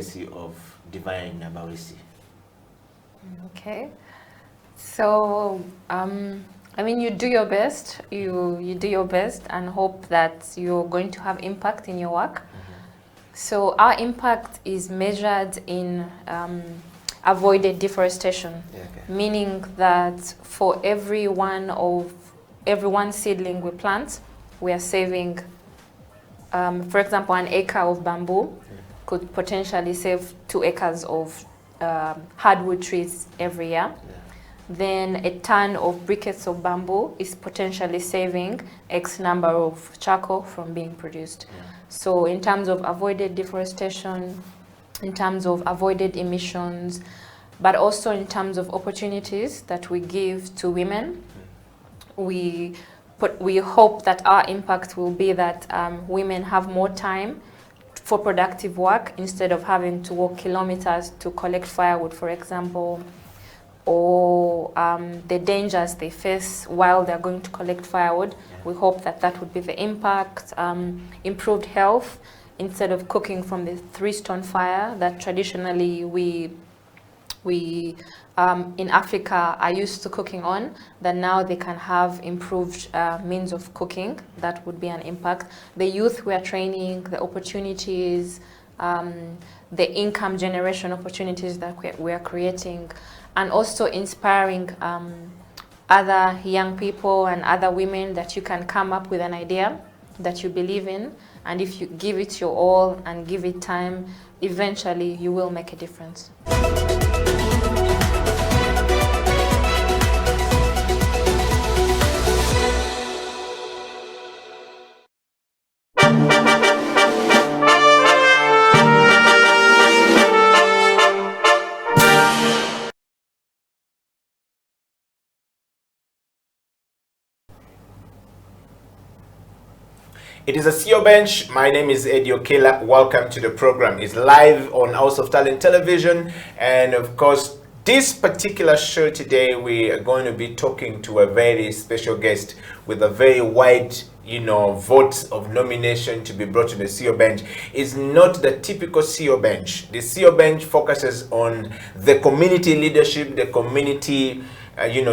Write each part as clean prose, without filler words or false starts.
legacy of Divine Nabarisi? Okay. So, I mean, you do your best. You do your best and hope that you're going to have impact in your work. So our impact is measured in avoided deforestation, meaning that for every one seedling we plant, we are saving, for example, an acre of bamboo could potentially save 2 acres of hardwood trees every year. Then a ton of briquettes of bamboo is potentially saving X number of charcoal from being produced. So in terms of avoided deforestation, in terms of avoided emissions, but also in terms of opportunities that we give to women, we hope that our impact will be that women have more time for productive work instead of having to walk kilometers to collect firewood, for example, or the dangers they face while they're going to collect firewood. We hope that that would be the impact. Improved health, instead of cooking from the 3-stone fire that traditionally we in Africa are used to cooking on, that now they can have improved means of cooking. That would be an impact. The youth we are training, the opportunities, the income generation opportunities that we are creating, and also inspiring other young people and other women that you can come up with an idea that you believe in, and if you give it your all and give it time, eventually you will make a difference. It is a CEO Bench. My name is Okila. Welcome to the program. It's live on House of Talent Television. And of course, this particular show today, we are going to be talking to a very special guest with a very wide, votes of nomination to be brought to the CEO Bench. It's not the typical CEO Bench. The CEO Bench focuses on the community leadership, the community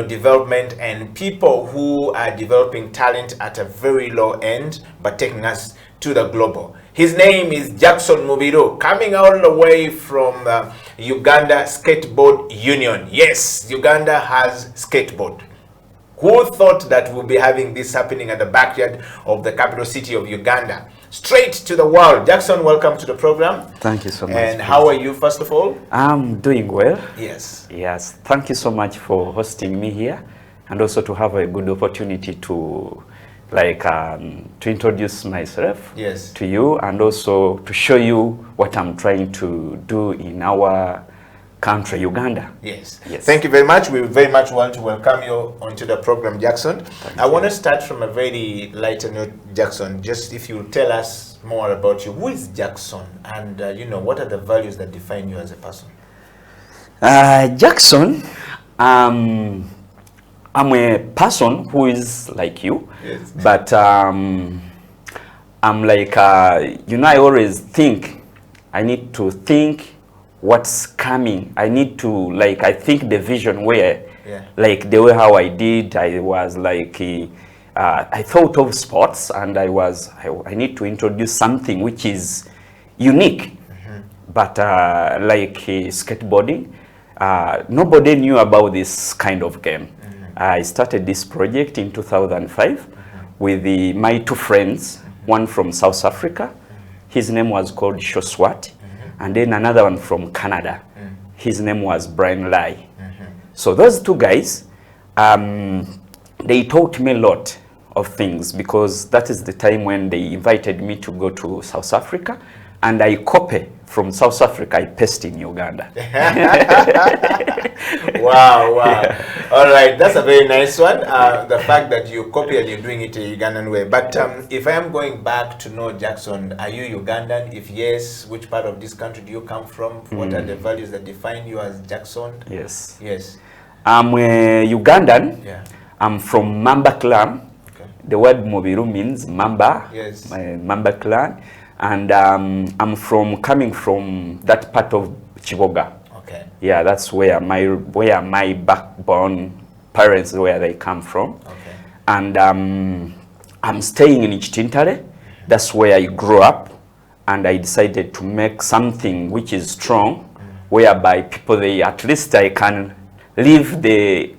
development, and people who are developing talent at a very low end, but taking us to the global. His name is Jackson Mubiru, coming all the way from Uganda Skateboard Union. Yes, Uganda has skateboard. Who thought that we'll be having this happening at the backyard of the capital city of Uganda? Straight to the world. Jackson, welcome to the program. Thank you so much. And how are you, first of all? I'm doing well. Yes. Yes. Thank you so much for hosting me here, and also to have a good opportunity to introduce myself to you, and also to show you what I'm trying to do in our country, Uganda. Yes. Thank you very much. We very much want to welcome you onto the program, Jackson. I want to start from a very lighter note, Jackson. Just if you tell us more about you. Who is Jackson? And, what are the values that define you as a person? Jackson, I'm a person who is like you, but I'm like, I always think, I need to think what's coming. I need to, I think the vision where, the way how I did, I was I thought of sports, and I need to introduce something which is unique, but skateboarding, nobody knew about this kind of game. I started this project in 2005 with my 2 friends, one from South Africa, his name was called Shoswat, and then another one from Canada. His name was Brian Lai. So those 2 guys, they taught me a lot of things, because that is the time when they invited me to go to South Africa, and I copy from South Africa, I paste in Uganda. Wow. All right, that's a very nice one. The fact that you copy and you're doing it a Ugandan way. But if I am going back to know Jackson, are you Ugandan? If yes, which part of this country do you come from? What are the values that define you as Jackson? Yes. I'm Ugandan. I'm from Mamba clan. The word Mubiru means Mamba. Mamba clan. And I'm coming from that part of Chiboga. Okay. Yeah, that's where my backbone parents, where they come from. Okay. And I'm staying in Ichitintale. That's where I grew up, and I decided to make something which is strong, whereby people, at least I can live the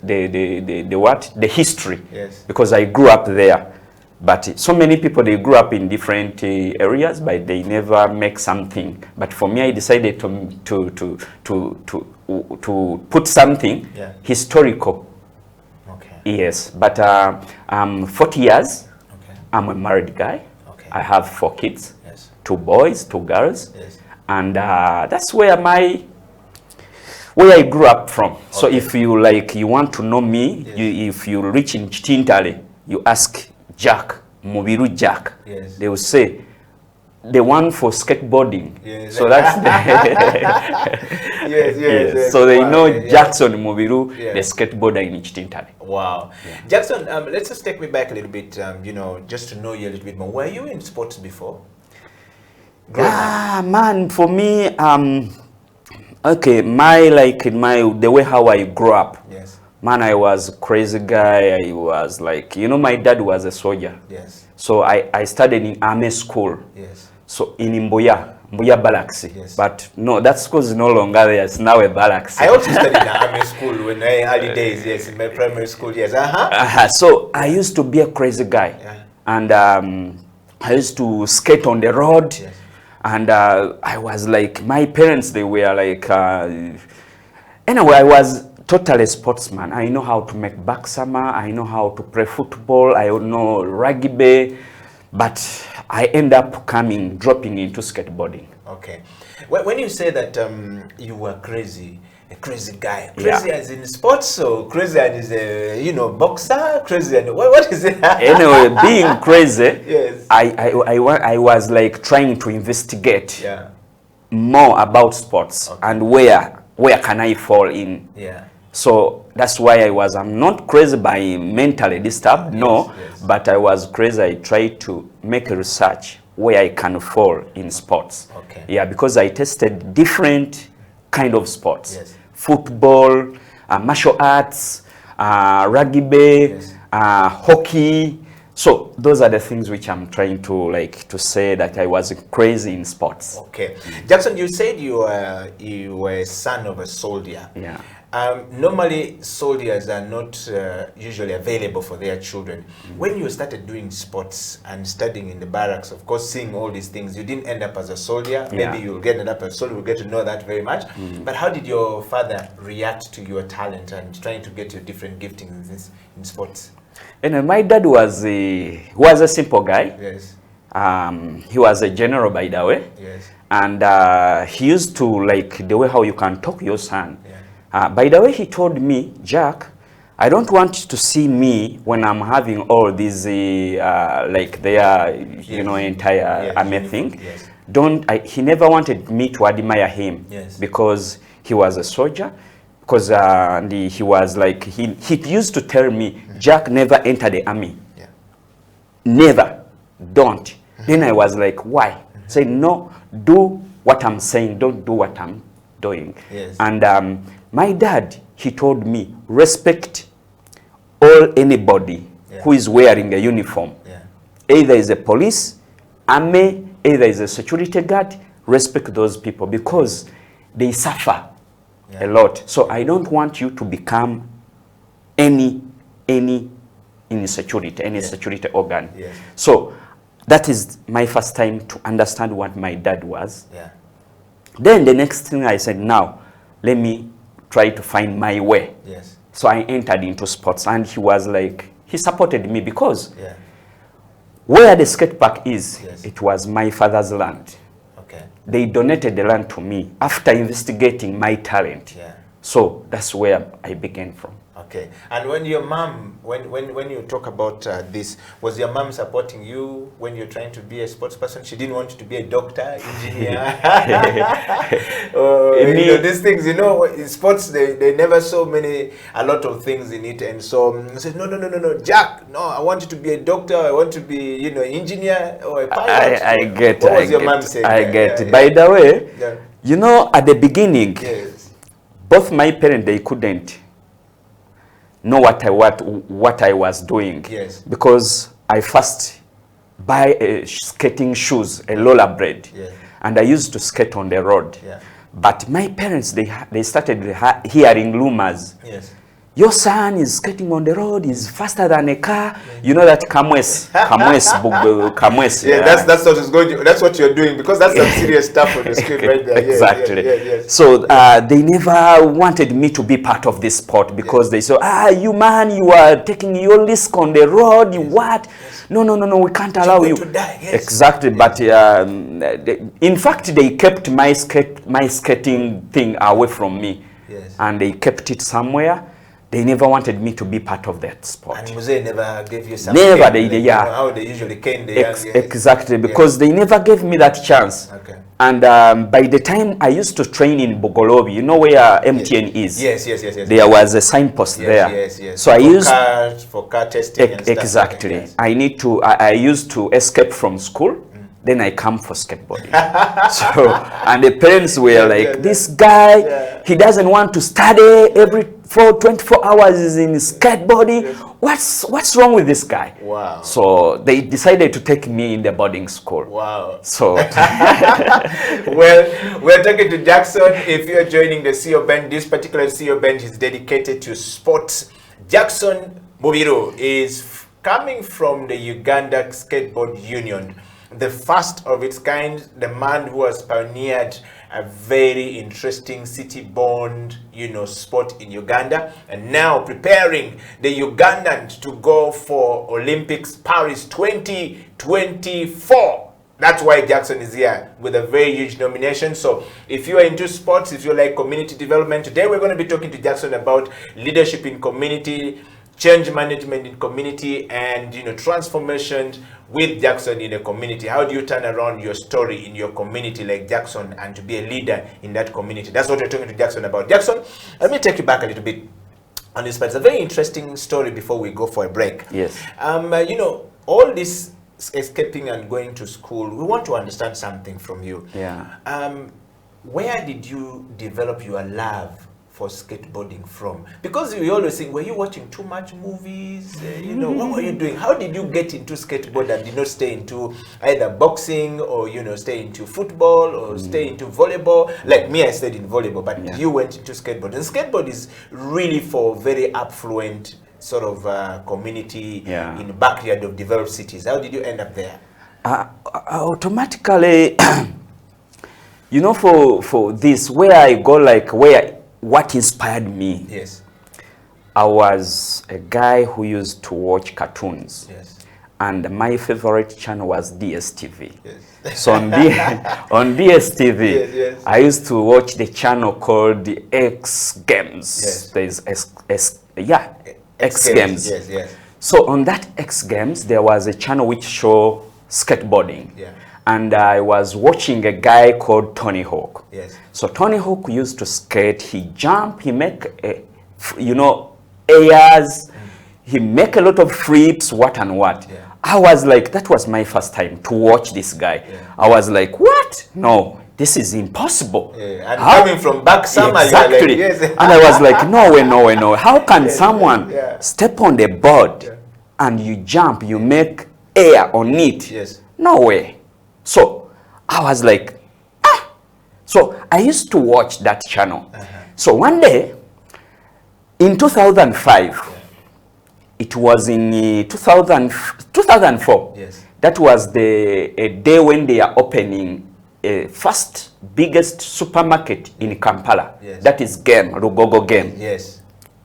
history. Yes. Because I grew up there. But so many people, they grew up in different areas, but they never make something. But for me, I decided to put something historical. Okay. Yes, but I'm 40 years. Okay. I'm a married guy. Okay. I have 4 kids. Yes. 2 boys, 2 girls. Yes. And that's where I grew up from. Okay. So if you want to know me, if you reach in Chitintale, you ask Jack, Mubiru Jack. Yes. They will say, the one for skateboarding. Yes. So that's the yes. So they know Jackson Mubiru, the skateboarder in Chitintale. Wow. Yeah. Jackson, let's just take me back a little bit, just to know you a little bit more. Were you in sports before? Man, for me, okay, the way how I grew up. Yes. Man, I was a crazy guy. I was my dad was a soldier. Yes. So I studied in army school. Yes. So in Mbuya Barracks. Yes. But no, that school is no longer there. It's now a barracks. I also studied in army school when early days, yes, in my primary school, yes. So I used to be a crazy guy. Yeah. And I used to skate on the road. Yes. And I was my parents, they were anyway, I was totally sportsman. I know how to make backsummer. I know how to play football. I know rugby. But I end up dropping into skateboarding. Okay. When you say that you were crazy, a crazy guy, crazy as in sports, or crazy as a boxer, crazy and what is it? Anyway, being crazy, yes. I was trying to investigate more about sports and where can I fall in. Yeah. So that's why I'm not crazy by mentally disturbed, no, but I was crazy. I tried to make a research where I can fall in sports. Okay. Yeah, because I tested different kind of sports. Yes. Football, martial arts, rugby, hockey. So those are the things which I'm trying to say that I was crazy in sports. Okay. Jackson, you said you were a son of a soldier. Yeah. Normally, soldiers are not usually available for their children. When you started doing sports and studying in the barracks, of course, seeing all these things, you didn't end up as a soldier. Maybe you'll get end up as a soldier. We'll get to know that very much. But how did your father react to your talent and trying to get your different giftings in sports? My dad was a simple guy. Yes. He was a general, by the way. Yes. And he used to the way how you can talk to your son. Yeah. By the way, he told me, Jack, I don't want to see me when I'm having all these entire army thing. Yes. He never wanted me to admire him. Yes. Because he was a soldier. Because he was he used to tell me, Jack, never enter the army. Yeah. Never. Don't. Then I was like, why? Say, no, do what I'm saying. Don't do what I'm doing. Yes. And my dad, he told me, respect anybody who is wearing a uniform. Yeah. Either is a police, army, either is a security guard. Respect those people because they suffer a lot. So I don't want you to become any security, security organ. Yes. So that is my first time to understand what my dad was. Yeah. Then the next thing I said, now let me try to find my way. Yes. So I entered into sports, and he was he supported me because where the skate park is, it was my father's land. Okay. They donated the land to me after investigating my talent. Yeah. So that's where I began from. Okay. And when your mom, when you talk about this, was your mom supporting you when you're trying to be a sports person? She didn't want you to be a doctor, engineer. These things, in sports, they never saw a lot of things in it. And so I said, no, Jack, no, I want you to be a doctor. I want to be, engineer or a pilot. I get. What was your mom saying? I get. By the way, at the beginning, yes, both my parents, they couldn't know what I was doing. Yes. Because I first buy skating shoes, a rollerblade, yes, and I used to skate on the road. Yeah. But my parents, they started hearing rumors. Yes. Your son is skating on the road, is faster than a car. You know that Kamwes. Yeah, that's what is going. That's what you're doing, because that's some serious stuff on the screen right there. Exactly. Yes. So they never wanted me to be part of this sport, because they said, you man, you are taking your risk on the road. You what? Yes. No, we can't allow you. To die. Yes. Exactly. Yes. But in fact, they kept my skating thing away from me. Yes. And they kept it somewhere. They never wanted me to be part of that sport. And Muse never gave you something? Never, how they usually cane the young. Exactly, because they never gave me that chance. Okay. And by the time I used to train in Bogolobi, you know where MTN is? Yes. There was a signpost there. Yes. So for car testing and stuff. Exactly. Yes. I used to escape from school. Then I come for skateboarding. And the parents were like, this guy, he doesn't want to study, every 24 hours is in skateboarding. Yes. What's wrong with this guy? Wow. So they decided to take me in the boarding school. Wow. So well, we're talking to Jackson. If you're joining the CEO band, this particular CEO band is dedicated to sports. Jackson Mubiru is coming from the Uganda Skateboard Union, the first of its kind, the man who has pioneered a very interesting city-born, sport in Uganda, and now preparing the Ugandans to go for Olympics Paris 2024. That's why Jackson is here with a very huge nomination. So if you are into sports, if you like community development, today we're going to be talking to Jackson about leadership in community, change management in community, and transformation with Jackson in a community. How do you turn around your story in your community like Jackson and to be a leader in that community? That's what we're talking to Jackson about. Jackson, let me take you back a little bit on this, but it's a very interesting story before we go for a break. Yes. All this escaping and going to school, we want to understand something from you. Yeah. Where did you develop your love for skateboarding from? Because we always think, were you watching too much movies? What were you doing? How did you get into skateboard and did not stay into either boxing or stay into football or stay into volleyball? Like me, I stayed in volleyball, but you went into skateboard. And skateboard is really for very affluent sort of community in the backyard of developed cities. How did you end up there? Automatically, for this, where I go, what inspired me? Yes. I was a guy who used to watch cartoons. Yes. And my favorite channel was DSTV. Yes. So on DSTV, I used to watch the channel called the X Games. Yes. There's X Games. Yes. So on that X Games, there was a channel which showed skateboarding. Yeah. And I was watching a guy called Tony Hawk. Yes. So Tony Hawk used to skate. He jump. He make, airs. He make a lot of flips. What and what. Yeah. I was like, that was my first time to watch this guy. Yeah. I was like, what? No, this is impossible. Yeah. And coming from back summer, exactly. Yes. And I was like, no way. How can someone step on the board and you jump, you make air on it? Yes. No way. So I was like, So I used to watch that channel. So one day, in 2005, it was in 2004. Yes. That was a day when they are opening a first biggest supermarket in Kampala. Yes. That is Rugogo Game. Yes.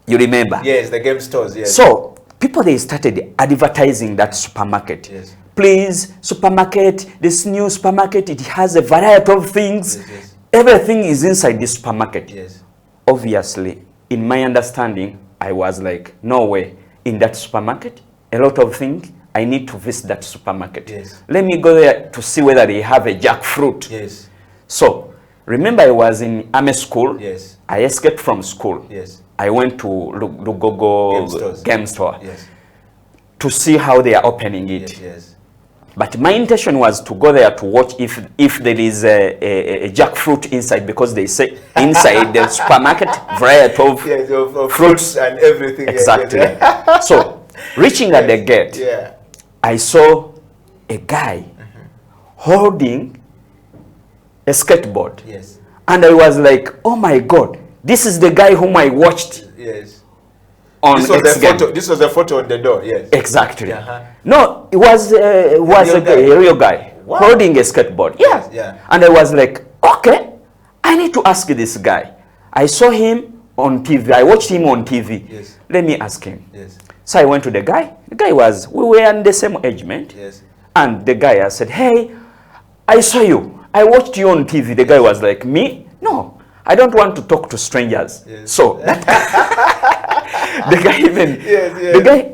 You remember? Yes, the game stores. Yes. So people, they started advertising that supermarket. Yes. Please, supermarket, this new supermarket, it has a variety of things. Yes. Everything is inside this supermarket. Yes. Obviously, in my understanding, I was like, no way. In that supermarket, a lot of things, I need to visit that supermarket. Yes. Let me go there to see whether they have a jackfruit. Yes. So, remember I was in army school. Yes. I escaped from school. Yes. I went to Lugogo game store Yes. to see how they are opening it. Yes. Yes. But my intention was to go there to watch if there is a jackfruit inside, because they say inside the supermarket variety of, yes, of fruits and everything. Exactly. Yes, yes. So, reaching at the gate, Yeah. I saw a guy holding a skateboard. Yes. And I was like, oh my God, this is the guy whom I watched Yes. on This was X the game. photo. This was the photo on the door. Yes. Exactly. Uh-huh. No, it was a real guy Wow. holding a skateboard. Yeah. Yes, yeah. And I was like, okay, I need to ask this guy. I saw him on TV. I watched him on TV. Yes. Let me ask him. Yes. So I went to the guy. The guy we were in the same age, mate. Yes. And the guy, I said, hey, I saw you. I watched you on TV. The guy was like, me? No, I don't want to talk to strangers. Yes. So that the guy even, Yes, yes. the guy,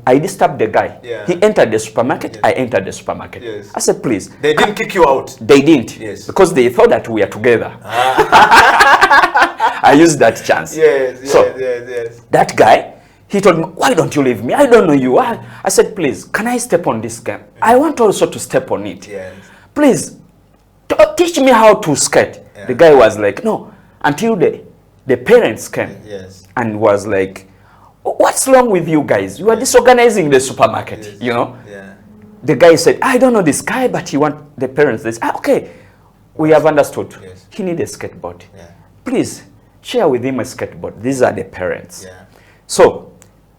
I disturbed the guy. Yeah. He entered the supermarket. Yes. I entered the supermarket. Yes. I said, please. They didn't kick you out. They didn't. Yes. Because they thought that we are together. I used that chance. Yes. Yes. So, yes. Yes. that guy, he told me, why don't you leave me? I don't know you. I said, please, can I step on this game? I want also to step on it. Yes. Please, teach me how to skate. Yeah. The guy was like, no, until the parents came Yes. and was like, what's wrong with you guys? You are disorganizing the supermarket, Yes. you know? Yeah. The guy said, I don't know this guy, but he want the parents. They said, okay, we have understood. Yes. He need a skateboard. Yeah. Please, share with him a skateboard. These are the parents. Yeah. So,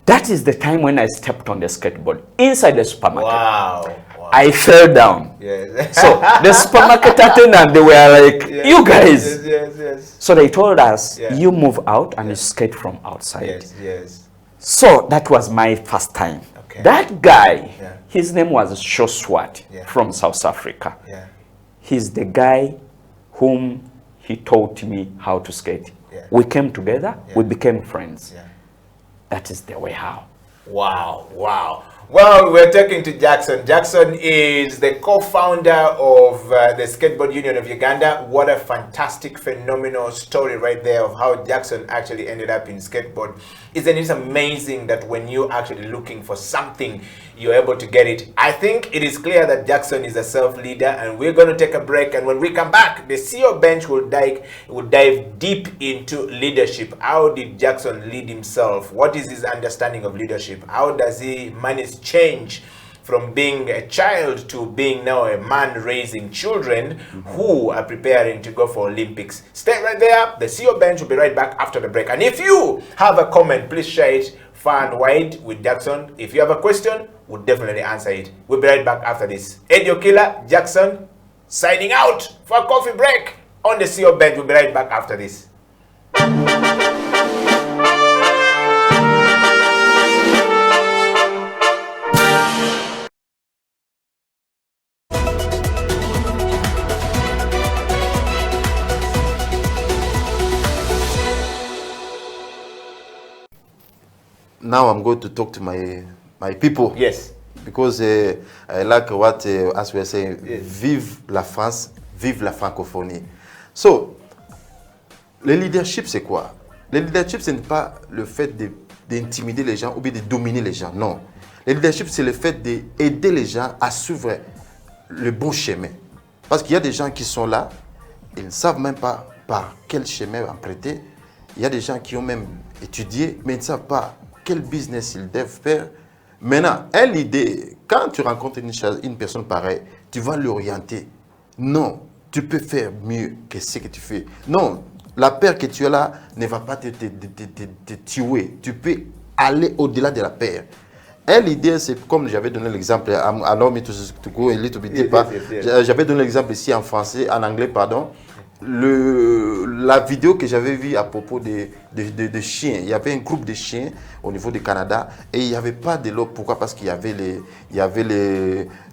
that is the time when I stepped on the skateboard inside the supermarket. Wow. Wow. I fell down. Yes. So the supermarket attendant, they were like, Yes, you guys. Yes. Yes. Yes. So they told us, Yeah. you move out and you skate from outside. Yes. Yes. So that was my first time. Okay. That guy, Yeah. his name was Shoswat Yeah. from South Africa. Yeah. He's the guy whom he taught me how to skate. Yeah. We came together, Yeah. we became friends. Yeah. That is the way how. Wow, wow. Well, we're talking to Jackson. Jackson is the co-founder of the Skateboard Union of Uganda. What a fantastic, phenomenal story right there of how Jackson actually ended up in skateboard. Isn't it amazing that when you're actually looking for something, you're able to get it? I think it is clear that Jackson is a self-leader, and we're going to take a break. And when we come back, the CEO bench will dive deep into leadership. How did Jackson lead himself? What is his understanding of leadership? How does he manage change from being a child to being now a man raising children who are preparing to go for Olympics? Stay right there. The CEO bench will be right back after the break. And if you have a comment, please share it far and wide with Jackson. If you have a question, we'll definitely answer it. We'll be right back after this. Okila, Jackson, signing out for a coffee break on the CEO bench. We'll be right back after this. Now I'm going to talk to my people. Yes. Because I like what, as we are saying, Yes. vive la France, vive la francophonie. So, le leadership, c'est quoi? Le leadership, ce n'est pas le fait d'intimider les gens ou bien de dominer les gens, non. Le leadership, c'est le fait d'aider les gens à suivre le bon chemin. Parce qu'il y a des gens qui sont là, ils ne savent même pas par quel chemin emprunter. Il y a des gens qui ont même étudié, mais ils ne savent pas quel business ils doivent faire. Maintenant, l'idée, quand tu rencontres une personne pareille, tu vas l'orienter. Non, tu peux faire mieux que ce que tu fais. Non, la peur que tu as là ne va pas te tuer. Tu peux aller au-delà de la peur. L'idée, c'est comme j'avais donné l'exemple, allow me to go a little bit deeper. J'avais donné l'exemple ici en français, en anglais, pardon. La vidéo que j'avais vue à propos de chiens, il y avait un groupe de chiens au niveau du Canada et il n'y avait pas de l'eau. Pourquoi? Parce qu'il y avait,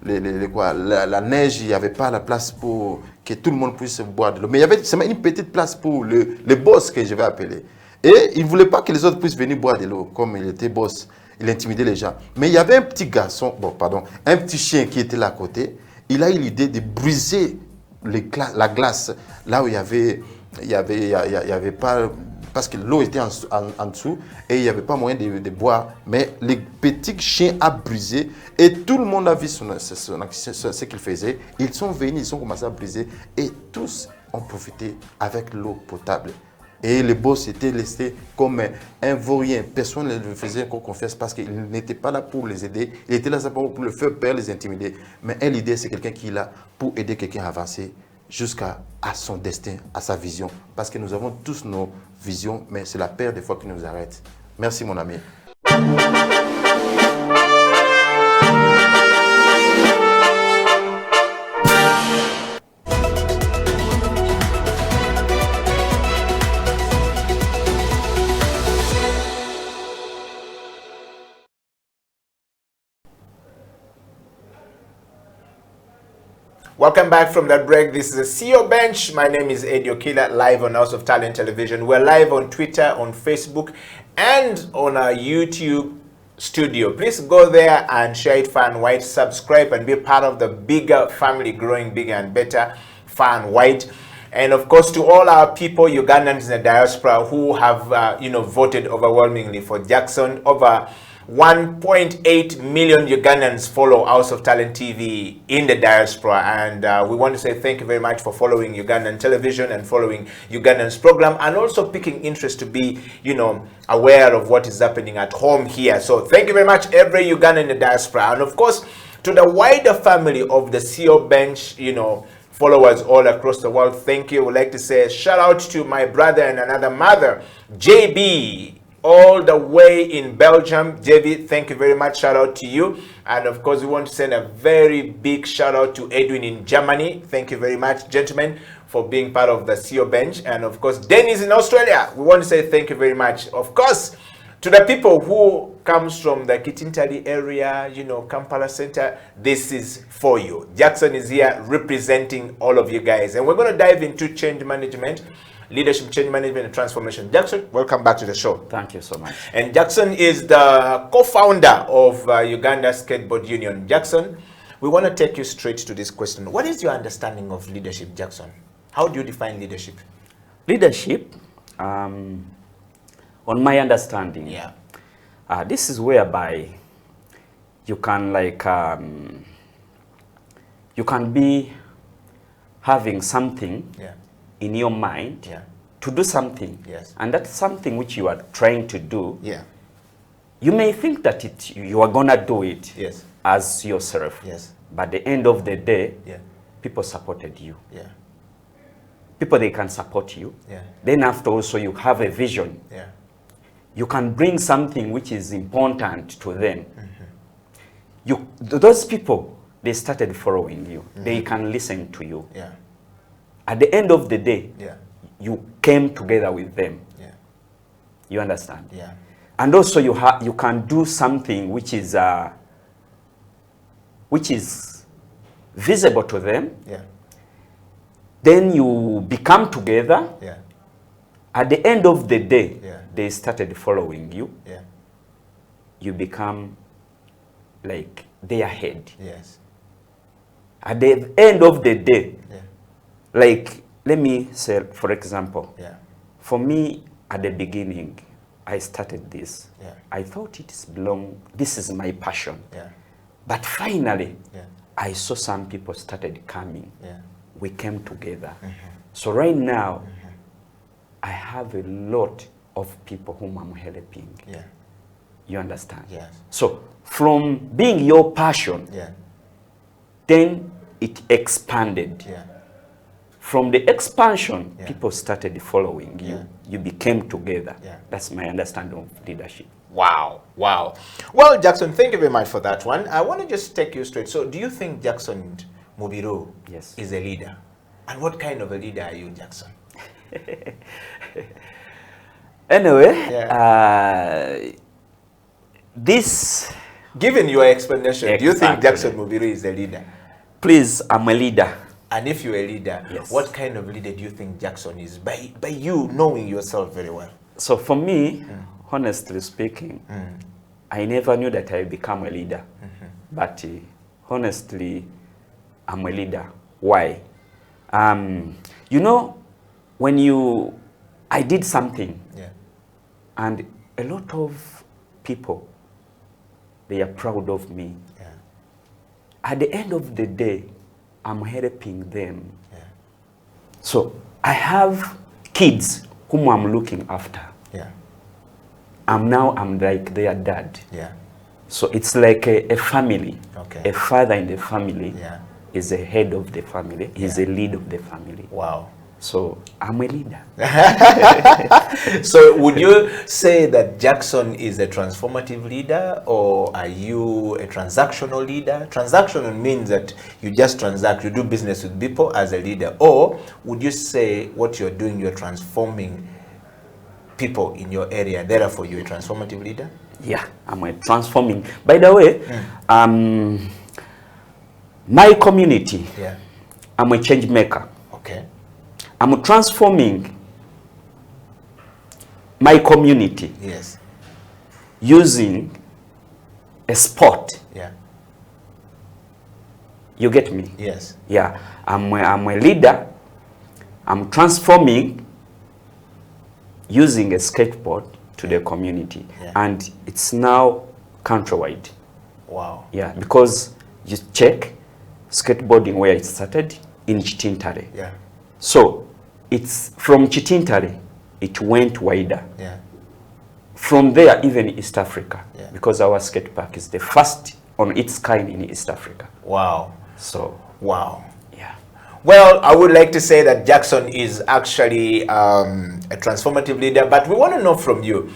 la neige, il n'y avait pas la place pour que tout le monde puisse boire de l'eau. Mais il y avait seulement une petite place pour le boss que je vais appeler. Et il ne voulait pas que les autres puissent venir boire de l'eau, comme il était boss. Il intimidait les gens. Mais il y avait un petit garçon, un petit chien qui était là à côté. Il a eu l'idée de briser la glace, là où il y avait pas, parce que l'eau était en dessous et il n'y avait pas moyen de boire. Mais le petit chien a brisé et tout le monde a vu ce qu'il faisait. Ils sont venus, ils ont commencé à briser et tous ont profité avec l'eau potable. Et le boss était laissé comme un vaurien. Personne ne lui faisait encore confiance parce qu'il n'était pas là pour les aider. Il était là simplement pour le faire peur, les intimider. Mais un leader, c'est quelqu'un qui est là pour aider quelqu'un à avancer jusqu'à son destin, à sa vision. Parce que nous avons tous nos visions, mais c'est la peur des fois qui nous arrête. Merci mon ami. Welcome back from that break. This is a CEO Bench. My name is Okila, live on House of Talent Television. We're live on Twitter, on Facebook, and on our YouTube studio. Please go there and share it far and wide. Subscribe and be part of the bigger family, growing bigger and better, far and wide. And of course, to all our people, Ugandans in the diaspora, who have voted overwhelmingly for Jackson. Over 1.8 million Ugandans follow House of Talent TV in the diaspora, and we want to say thank you very much for following Ugandan television and following Ugandan's program, and also picking interest to be, aware of what is happening at home here. So thank you very much, every Ugandan in the diaspora, and of course to the wider family of the CEO Bench, followers all across the world. Thank you. We'd like to say shout out to my brother and another mother, JB, all the way in Belgium. JB, thank you very much. Shout out to you. And of course, we want to send a very big shout out to Edwin in Germany. Thank you very much, gentlemen, for being part of the CEO Bench. And of course, Dennis in Australia, we want to say thank you very much. Of course, to the people who comes from the Kitintali area, Kampala Center, this is for you. Jackson is here representing all of you guys. And we're going to dive into change management, leadership, change management, and transformation. Jackson, welcome back to the show. Thank you so much. And Jackson is the co-founder of Uganda Skateboard Union. Jackson, we want to take you straight to this question. What is your understanding of leadership, Jackson? How do you define leadership? Leadership, on my understanding, this is whereby you can you can be having something in your mind to do something, and that's something which you are trying to do. You may think that you are gonna do it as yourself, but at the end of the day, people supported you. People, they can support you. Then after also you have a vision. You can bring something which is important to them. Those people, they started following you. They can listen to you. At the end of the day, you came together with them. You understand? And also you can do something which is visible to them. Then you become together. At the end of the day, they started following you. You become like their head. At the end of the day, like, let me say, for example, for me, at the beginning, I started this. I thought this is my passion. But finally, I saw some people started coming. We came together. So right now, I have a lot of people whom I'm helping. You understand? So from being your passion, then it expanded. From the expansion, people started following you. You became together. That's my understanding of leadership. Wow. Well, Jackson, thank you very much for that one. I want to just take you straight. So do you think Jackson Mubiru is a leader? And what kind of a leader are you, Jackson? Anyway, this... Given your explanation, do you think Jackson Mubiru is a leader? Please, I'm a leader. And if you're a leader, what kind of leader do you think Jackson is? By you knowing yourself very well. So for me, honestly speaking, I never knew that I would become a leader. But honestly, I'm a leader. Why? You know, when I did something, and a lot of people, they are proud of me. At the end of the day, I'm helping them. So I have kids whom I'm looking after. I'm like their dad. So it's like a family. A father in the family is the head of the family. He's the lead of the family. Wow. So I'm a leader. So would you say that Jackson is a transformative leader, or are you a transactional leader? Transactional means that you just transact, you do business with people as a leader. Or would you say what you're doing, you're transforming people in your area, therefore you're a transformative leader? Yeah, I'm a transforming. By the way, my community, I'm a change maker. Okay. I'm transforming my community using a sport. You get me? Yes. Yeah, I'm a leader. I'm transforming using a skateboard to the community. And it's now countrywide. Wow. Yeah, because you check skateboarding where it started in Chitintare. So it's from Chitintare, it went wider. From there, even East Africa, because our skate park is the first on its kind in East Africa. Wow. So, wow. Yeah. Well, I would like to say that Jackson is actually a transformative leader, but we want to know from you,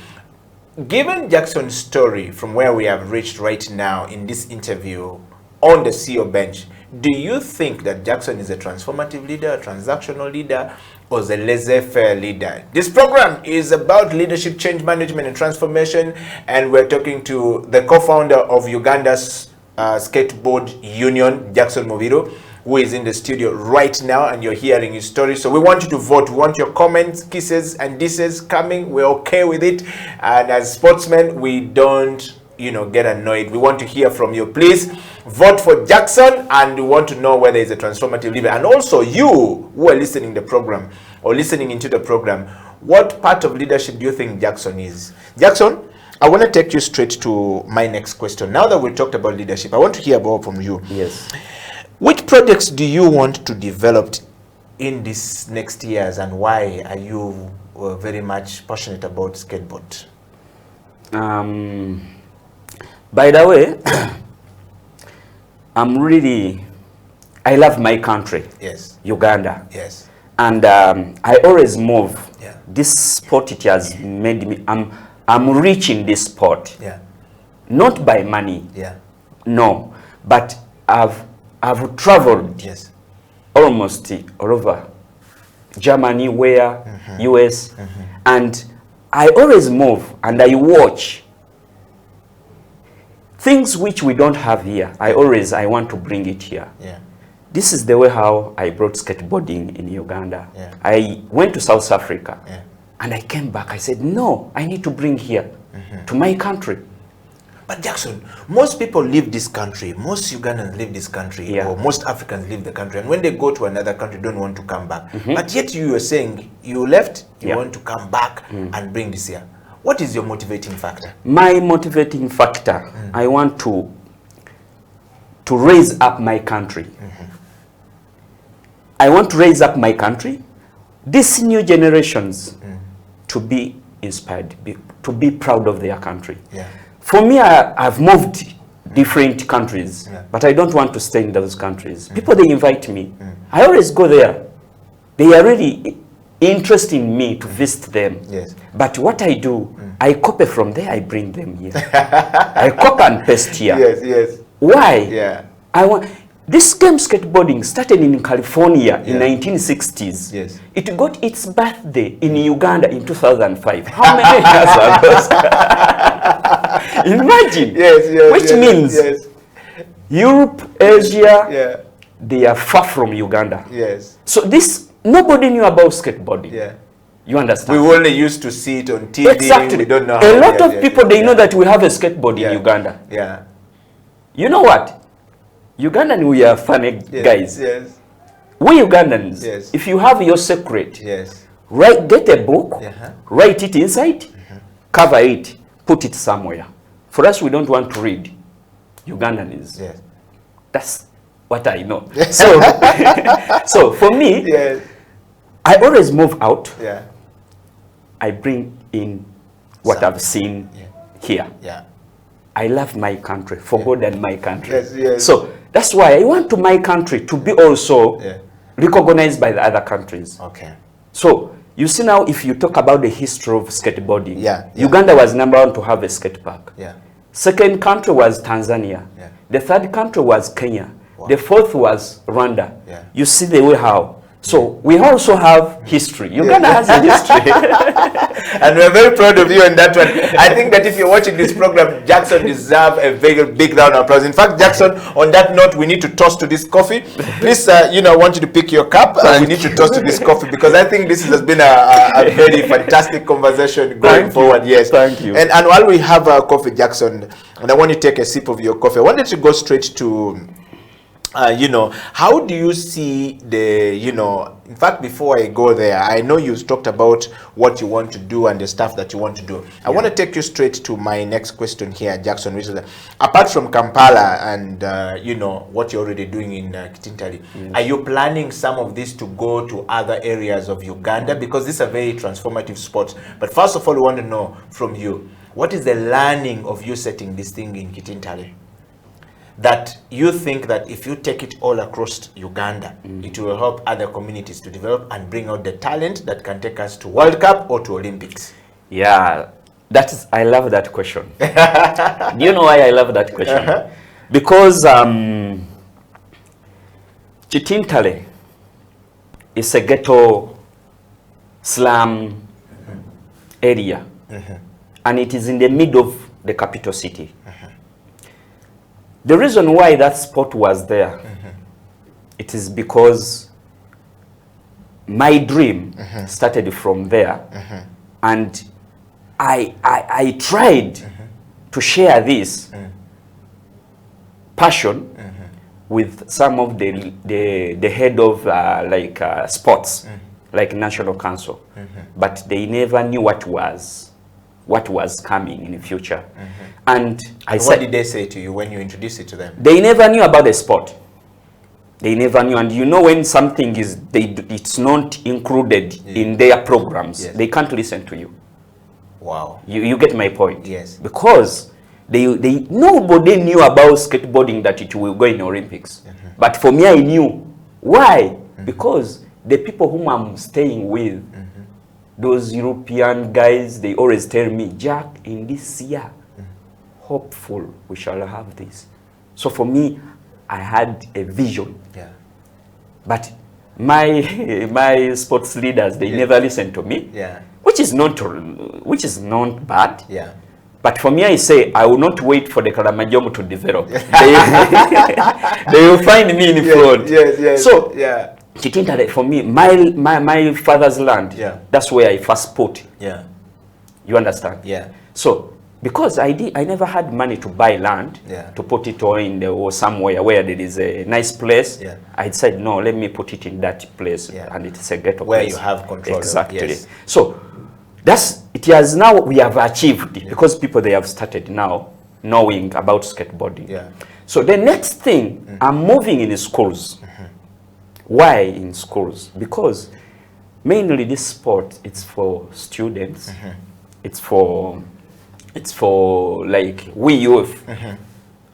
given Jackson's story from where we have reached right now in this interview on the CEO bench, do you think that Jackson is a transformative leader, a transactional leader, or is a laissez-faire leader? This program is about leadership, change management, and transformation, and we're talking to the co-founder of Uganda's Skateboard Union, Jackson Mubiru, who is in the studio right now, and you're hearing his story. So we want you to vote. We want your comments, kisses, and disses coming. We're okay with it. And as sportsmen, we don't, get annoyed. We want to hear from you. Please vote for Jackson, and we want to know whether he's a transformative leader. And also you who are listening to the program or listening into the program, what part of leadership do you think Jackson is? Jackson, I want to take you straight to my next question. Now that we talked about leadership, I want to hear more from you. Yes. Which projects do you want to develop in these next years, and why are you very much passionate about skateboard? By the way, I love my country. Yes. Uganda. Yes. And I always move. Yeah. This sport, it has made me, I'm rich in this sport. Yeah. Not by money. Yeah. No. But I've traveled almost all over Germany, US, and I always move and I watch things which we don't have here. I want to bring it here. This is the way how I brought skateboarding in Uganda. I went to South Africa and I came back. I said, no, I need to bring here to my country. But Jackson, most people leave this country, most Ugandans leave this country, or most Africans leave the country, and when they go to another country, don't want to come back. But yet you were saying you left, you want to come back and bring this here. What is your motivating factor? My motivating factor, I want to raise up my country. I want to raise up my country, these new generations, to be inspired, to be proud of their country. For me, I've moved different countries, but I don't want to stay in those countries. People, they invite me. I always go there. They are really interested in me to visit them. But what I do, I copy from there, I bring them here. I copy and paste here. Why? This game skateboarding started in California in 1960s. It got its birthday in Uganda in 2005. How many years are those? Imagine. Which means Europe, Asia, they are far from Uganda. So nobody knew about skateboarding. You understand? We only used to see it on TV. Exactly. We don't know. A lot of people, they know that we have a skateboard in Uganda. Yeah. You know what? Ugandan, we are funny guys. Yes. We Ugandans, Yes. if you have your secret, Yes. get a book, write it inside, cover it, put it somewhere. For us, we don't want to read. Ugandan is. Yes. That's what I know. So, so for me, Yes. I always move out. Yeah. I bring in what I've seen here. Yeah. I love my country, for God and my country. Yes, yes. So that's why I want to my country to be also recognized by the other countries. Okay. So you see now, if you talk about the history of skateboarding, Yeah. Uganda was #1 to have a skate park. Yeah. Second country was Tanzania. Yeah. The third country was Kenya. Wow. The fourth was Rwanda. Yeah. You see the way how. So we also have history. Uganda has a history. And we're very proud of you on that one. I think that if you're watching this program, Jackson deserves a very big round of applause. In fact, Jackson, on that note, we need to toast to this coffee. Please, I want you to pick your cup. We need to toast to this coffee because I think this has been a very fantastic conversation going forward. Yes. Thank you. And while we have coffee, Jackson, and I want you to take a sip of your coffee, I wanted to go straight to how do you see the, in fact, before I go there, I know you talked about what you want to do and the stuff that you want to do. I want to take you straight to my next question here, Jackson, which is, apart from Kampala and, what you're already doing in Kitintali, are you planning some of this to go to other areas of Uganda? Because these are very transformative sports. But first of all, we want to know from you, what is the learning of you setting this thing in Kitintali? That you think that if you take it all across Uganda, it will help other communities to develop and bring out the talent that can take us to World Cup or to Olympics? Yeah, I love that question. Do you know why I love that question? Because Kitintale is a ghetto slum area, and it is in the middle of the capital city. The reason why that sport was there, it is because my dream started from there, and I tried to share this passion with some of the head of sports, like National Council, but they never knew what was coming in the future. And what did they say to you when you introduced it to them? They never knew about the sport. They never knew. And when something is, it's not included in their programs, they can't listen to you. Wow. You get my point? Yes. Because nobody knew about skateboarding that it will go in Olympics. But for me, I knew. Why? Because the people whom I'm staying with, those European guys, they always tell me, Jack, in this year, hopeful we shall have this. So for me, I had a vision. Yeah. But my sports leaders, they never listened to me. Yeah. Which is not bad. Yeah. But for me, I say, I will not wait for the Karamajong to develop. They will find me in front. Yes. So, for me, my father's land, that's where I first put. Yeah. You understand? Yeah. So, because I never had money to buy land, to put it all in or somewhere where there is a nice place, I said, no, let me put it in that place, and it's a ghetto where place. You have control. Exactly. Of, yes. So, we have achieved it, because people, they have started now knowing about skateboarding. Yeah. So the next thing, I'm moving in schools. Why in schools? Because mainly this sport, it's for students. It's for like we youth.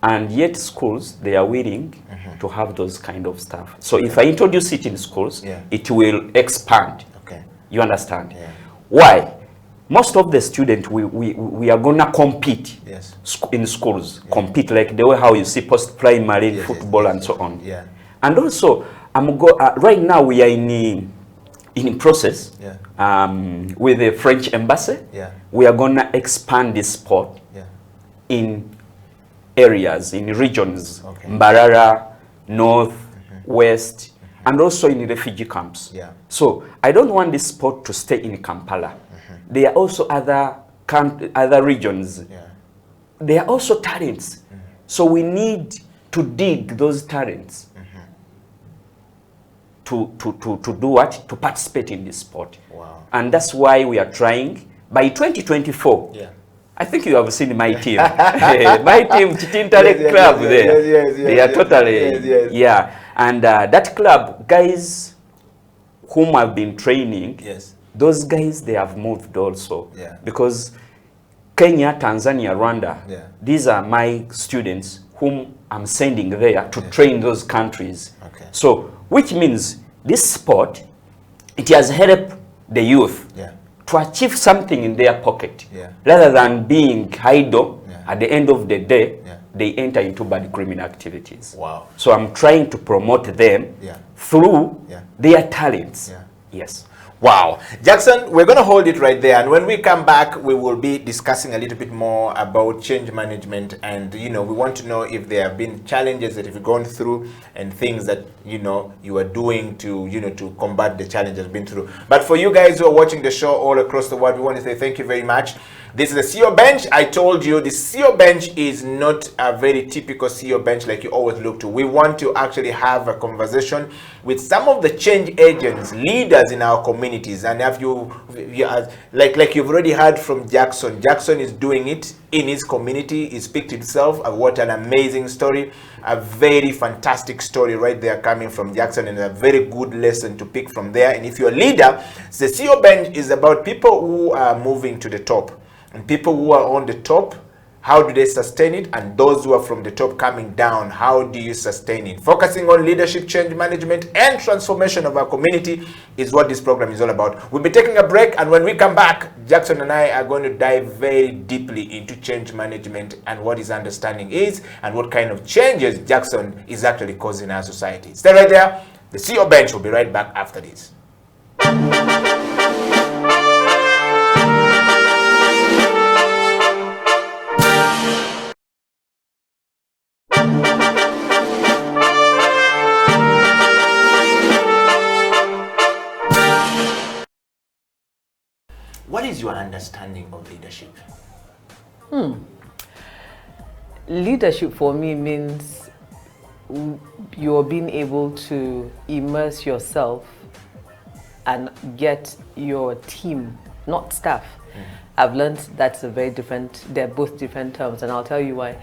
And yet schools, they are willing to have those kind of stuff. So if I introduce it in schools, it will expand. Okay. You understand? Yeah. Why? Most of the students, we are gonna compete in schools. Compete like the way how you see post-primary football and so on. Yeah. And also, right now we are in process with the French embassy. Yeah. We are gonna expand this sport in areas, in regions, Mbarara, North, West, and also in refugee camps. Yeah. So I don't want this sport to stay in Kampala. There are also other regions. Yeah. There are also talents. So we need to dig those talents to do what? To participate in this sport. Wow. And that's why we are trying. By 2024, Yeah. I think you have seen my team. My team, Chitintale Club there. Yes, they are totally, yes. yeah. And that club, guys whom I've been training, Yes. those guys, they have moved also. Yeah. Because Kenya, Tanzania, Rwanda, Yeah. these are my students whom I'm sending there to train those countries. Okay. So, which means this sport, it has helped the youth Yeah. to achieve something in their pocket. Yeah. Rather than being idle, Yeah. at the end of the day, Yeah. they enter into bad criminal activities. Wow. So I'm trying to promote them Yeah. through Yeah. their talents. Yeah. Yes. Wow. Jackson, we're going to hold it right there. And when we come back, we will be discussing a little bit more about change management. And, we want to know if there have been challenges that you've gone through and things that, you are doing to, to combat the challenges been through. But for you guys who are watching the show all across the world, we want to say thank you very much. This is the CEO Bench. I told you the CEO Bench is not a very typical CEO Bench like you always look to. We want to actually have a conversation with some of the change agents, leaders in our communities. And if like you've already heard from Jackson, Jackson is doing it in his community. He speaks to himself. What an amazing story. A very fantastic story right there coming from Jackson, and a very good lesson to pick from there. And if you're a leader, the CEO Bench is about people who are moving to the top. And people who are on the top, how do they sustain it? And those who are from the top coming down, how do you sustain it? Focusing on leadership, change management, and transformation of our community is what this program is all about. We'll be taking a break, and when we come back, Jackson and I are going to dive very deeply into change management and what his understanding is and what kind of changes Jackson is actually causing in our society. Stay right there. The CEO Bench will be right back after this. What is your understanding of leadership? Leadership for me means you're being able to immerse yourself and get your team, not staff. I've learned that's a very different, they're both different terms, and I'll tell you why.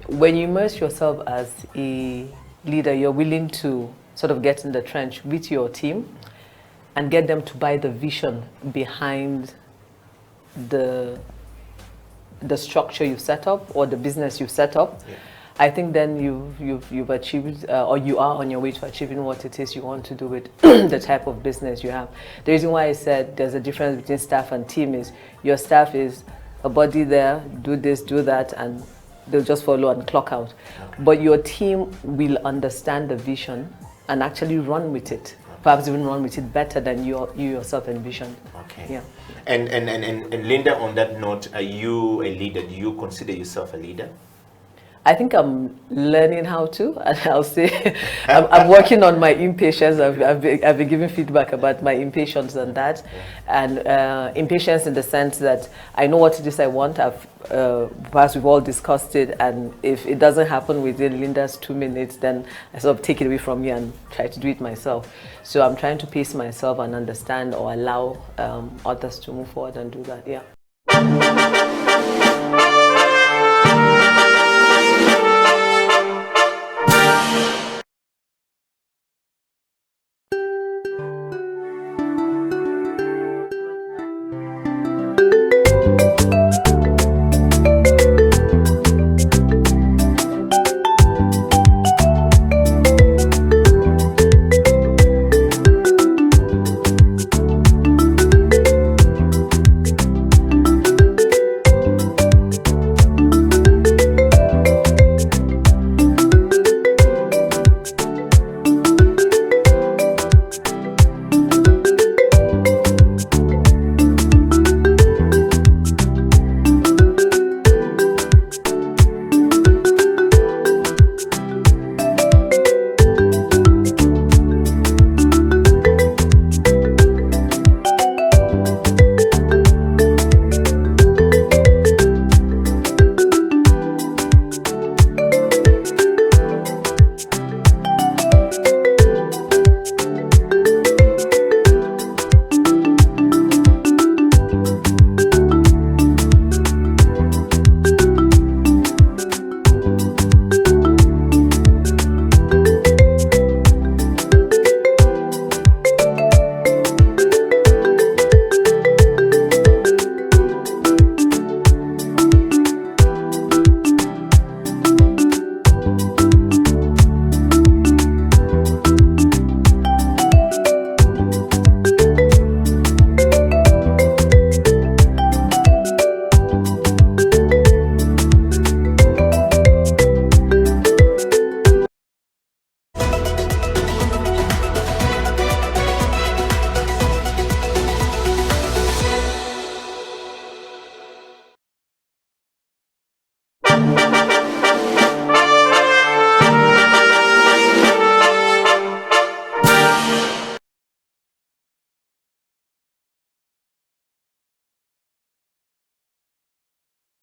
When you immerse yourself as a leader, you're willing to sort of get in the trench with your team and get them to buy the vision behind the structure you've set up or the business you've set up. Yeah. I think then you've achieved or you are on your way to achieving what it is you want to do with the type of business you have. The reason why I said there's a difference between staff and team is your staff is a body there, do this, do that, and they'll just follow and clock out. Okay. But your team will understand the vision and actually run with it. Perhaps even run with it better than you yourself envisioned. Okay. Yeah. And Linda, on that note, are you a leader? Do you consider yourself a leader? I think I'm learning how to, and I'll say I'm working on my impatience. I've been giving feedback about my impatience and that, and impatience in the sense that I know what it is I want. Perhaps we've all discussed it, and if it doesn't happen within Linda's 2 minutes, then I sort of take it away from you and try to do it myself. So I'm trying to pace myself and understand or allow others to move forward and do that. Yeah.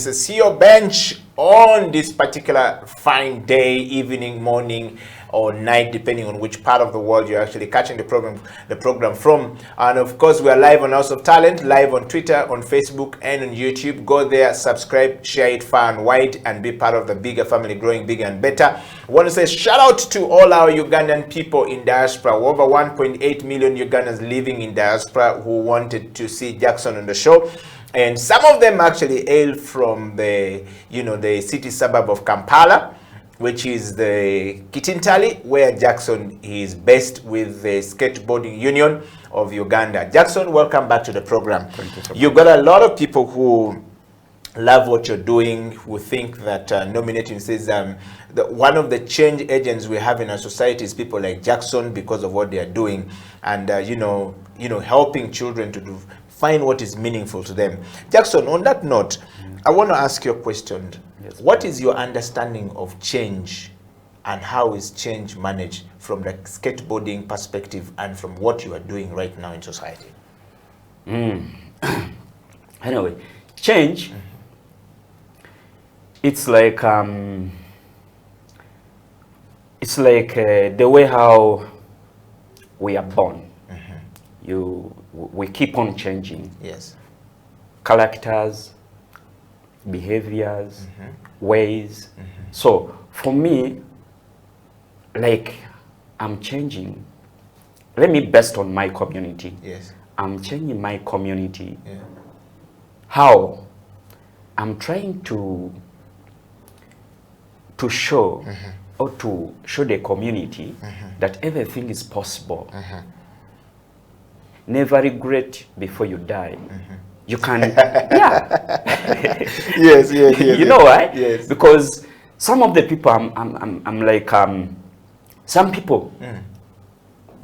is a CEO bench on this particular fine day, evening, morning, or night, depending on which part of the world you're actually catching the program from. And of course, we are live on House of Talent, live on Twitter, on Facebook, and on YouTube. Go there, subscribe, share it far and wide, and be part of the bigger family, growing bigger and better. I want to say shout out to all our Ugandan people in diaspora. Over 1.8 million Ugandans living in diaspora who wanted to see Jackson on the show. And some of them actually hail from the, the city suburb of Kampala, which is the Kitintali, where Jackson is based with the Skateboarding Union of Uganda. Jackson, welcome back to the program. Thank you so much. You've got a lot of people who love what you're doing, who think that nominating says one of the change agents we have in our society is people like Jackson because of what they are doing, and helping children to find what is meaningful to them. Jackson, on that note, I want to ask you a question. Yes. What is your understanding of change, and how is change managed from the skateboarding perspective and from what you are doing right now in society? Anyway, change, it's like the way how we are born. We keep on changing. Yes. Characters, behaviors, ways. So for me, like, I'm changing. Let me based on my community. Yes. I'm changing my community. Yeah. How? I'm trying to show or to show the community that everything is possible. Never regret before you die. You can, yeah. Yes. You know why? Yes. Because some of the people, I'm like, some people,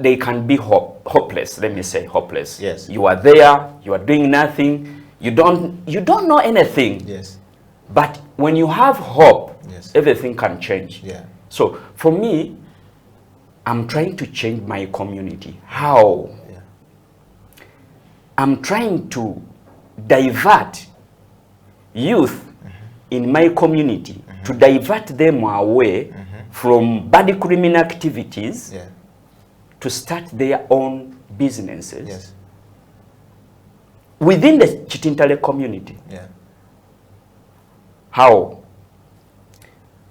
they can be hopeless. Let me say hopeless. Yes. You are there, you are doing nothing, you don't know anything. Yes. But when you have hope, Yes. everything can change. Yeah. So for me, I'm trying to change my community. How? Yeah. I'm trying to divert youth in my community, to divert them away from bad criminal activities, Yeah. to start their own businesses Yes. within the Chitintale community. Yeah. How?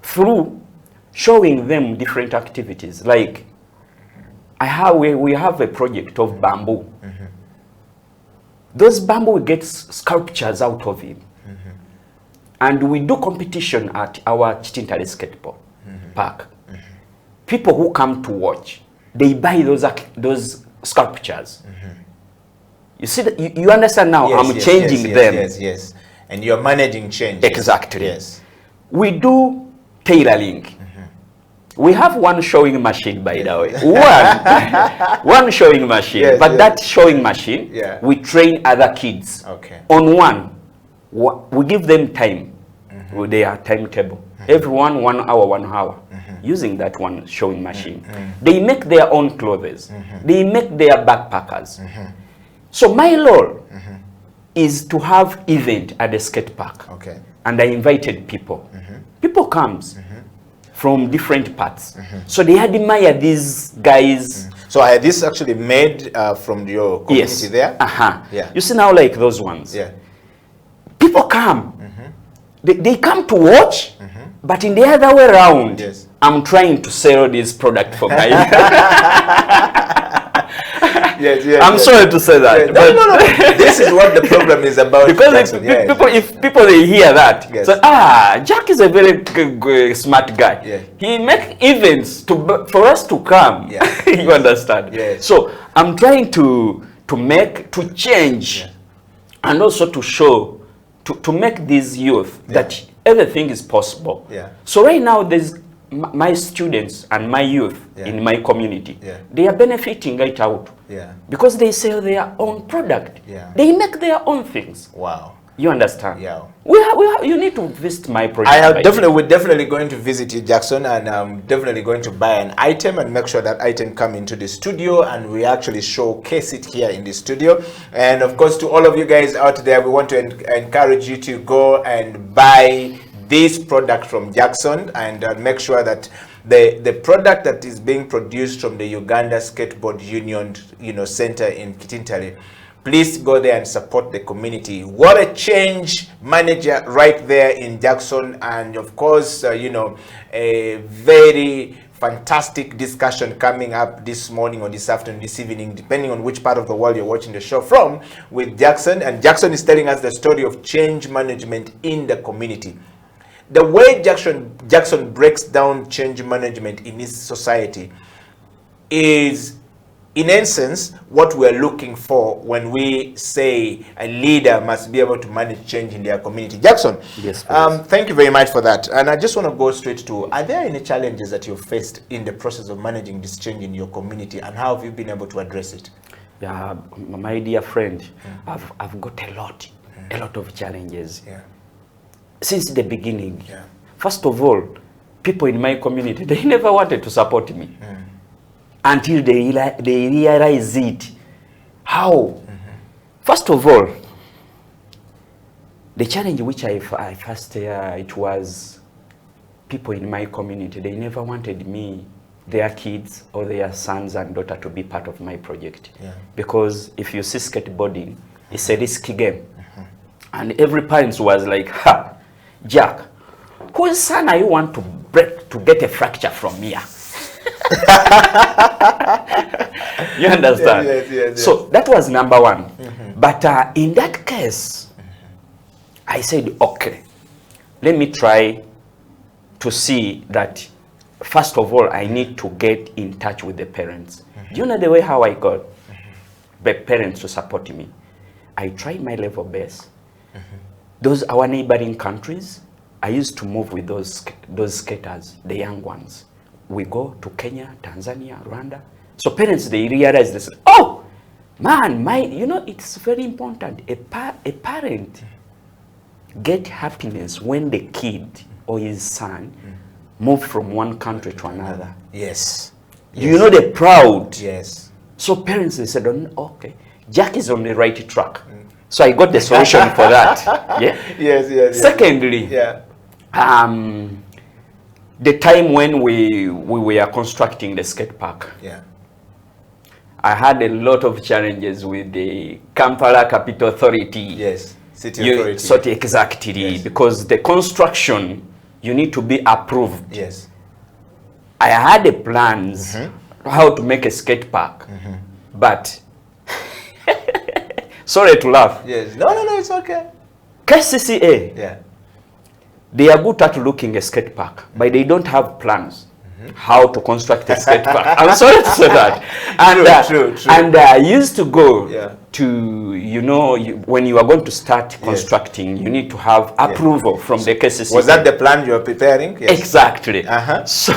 Through showing them different activities. Like, we have a project of bamboo. Those bamboo, we get sculptures out of it. And we do competition at our Chitintale skateboard park. People who come to watch, they buy those sculptures. You see, that you understand now. Yes, I'm yes, changing yes, them. Yes. And you're managing change. Exactly. Yes. We do tailoring. We have one showing machine, by the way. One showing machine. Yes, but yes. that showing machine, Yeah. we train other kids. Okay. On one, we give them time with their timetable. Everyone 1 hour, 1 hour, using that one showing machine. They make their own clothes. They make their backpackers. So my role is to have event at the skate park. Okay. And I invited people. People comes from different parts. So they admire these guys. So are this actually made from your community Yes. there? Yeah. You see now, like those ones. Yeah. People come. They come to watch, but in the other way around, Yes. I'm trying to sell this product for my. Yes. I'm sorry to say that. Yeah. But No. This is what the program is about. because Jackson. if people they hear that, Yes. so Jack is a very smart guy. Yeah. He make events for us to come. Yeah. You understand? Yes. So I'm trying to change, and also to show, to make these youth that everything is possible. Yeah. So right now there's my students and my youth in my community. Yeah. They are benefiting right out. Yeah. Because they sell their own product. Yeah. They make their own things. Wow. You understand? Yeah. You need to visit my project. We're definitely going to visit you, Jackson, and I'm definitely going to buy an item and make sure that item come into the studio and we actually showcase it here in the studio. And of course, to all of you guys out there, we want to encourage you to go and buy this product from Jackson and make sure that the product that is being produced from the Uganda Skateboard Union, Center in Kitintale, please go there and support the community. What a change manager right there in Jackson. And of course, a very fantastic discussion coming up this morning or this afternoon, this evening, depending on which part of the world you're watching the show from, with Jackson. And Jackson is telling us the story of change management in the community. The way Jackson breaks down change management in his society is, in essence, what we're looking for when we say a leader must be able to manage change in their community. Jackson, yes, thank you very much for that. And I just want to go straight to, are there any challenges that you've faced in the process of managing this change in your community, and how have you been able to address it? Yeah, my dear friend, I've got a lot of challenges. Yeah. Since the beginning. Yeah. First of all, people in my community, they never wanted to support me until they realize it. How? First of all, the challenge which I faced, it was people in my community, they never wanted me, their kids or their sons and daughter, to be part of my project. Yeah. Because if you see skateboarding, it's a risky game. And every parent was like, ha, Jack, whose son are you want to break to get a fracture from here? You understand? Yes. So that was number one. But in that case, I said, okay, let me try to see that, first of all, I need to get in touch with the parents. Do you know the way how I got the parents to support me? I tried my level best. Those our neighboring countries, I used to move with those skaters, the young ones. We go to Kenya, Tanzania, Rwanda. So parents, they realize this. Oh, man, it's very important. A parent get happiness when the kid or his son move from one country to another. Yes. You know, they're proud. Yes. So parents, they said, okay, Jack is on the right track. So I got the solution for that. Yeah. Yes. Secondly, yeah. The time when we were constructing the skate park, Yeah. I had a lot of challenges with the Kampala Capital Authority. Yes. City authority. Sort exactly, Yes. because the construction, you need to be approved. Yes. I had the plans how to make a skate park, but sorry to laugh. Yes. No, it's okay. KCCA, Yeah. they are good at looking a skate park, but they don't have plans how to construct a skate park. I'm sorry to say that. And True. And I used to go Yeah. to, when you are going to start constructing, you need to have approval from the KCCA. Was that the plan you were preparing? Yes. Exactly. Uh-huh. So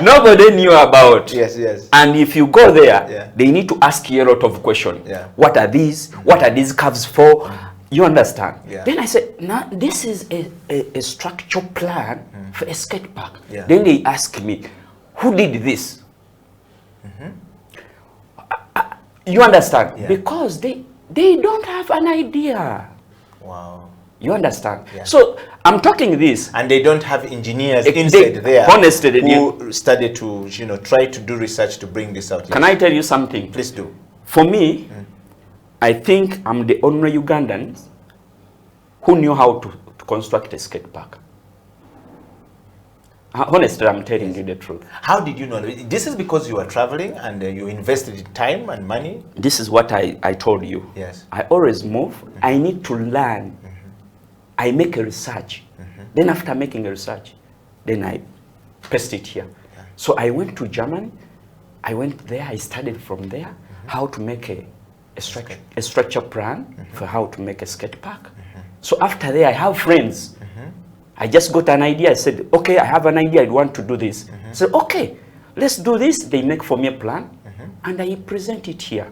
nobody knew about. Yes. And if you go there, Yeah. they need to ask you a lot of questions. Yeah. What are these? What are these curves for? You understand? Yeah. Then I said, now this is a structural plan for a skate park. Yeah. Then they ask me, who did this? You understand? Yeah. Because they don't have an idea. Wow. You understand? Yeah. So I'm talking this. And they don't have engineers They- inside there honestly, who studied to, try to do research to bring this out. Can I tell you something? Please do. For me, I think I'm the only Ugandan who knew how to construct a skate park. Honestly, I'm telling you the truth. How did you know? This is because you were traveling and you invested in time and money? This is what I told you. Yes. I always move. I need to learn. I make a research. Then after making a research, then I paste it here. Yeah. So I went to Germany. I went there. I studied from there how to make a structure plan for how to make a skate park. So after there, I have friends. I just got an idea. I said, okay, I have an idea. I want to do this. I said, okay, let's do this. They make for me a plan, and I present it here.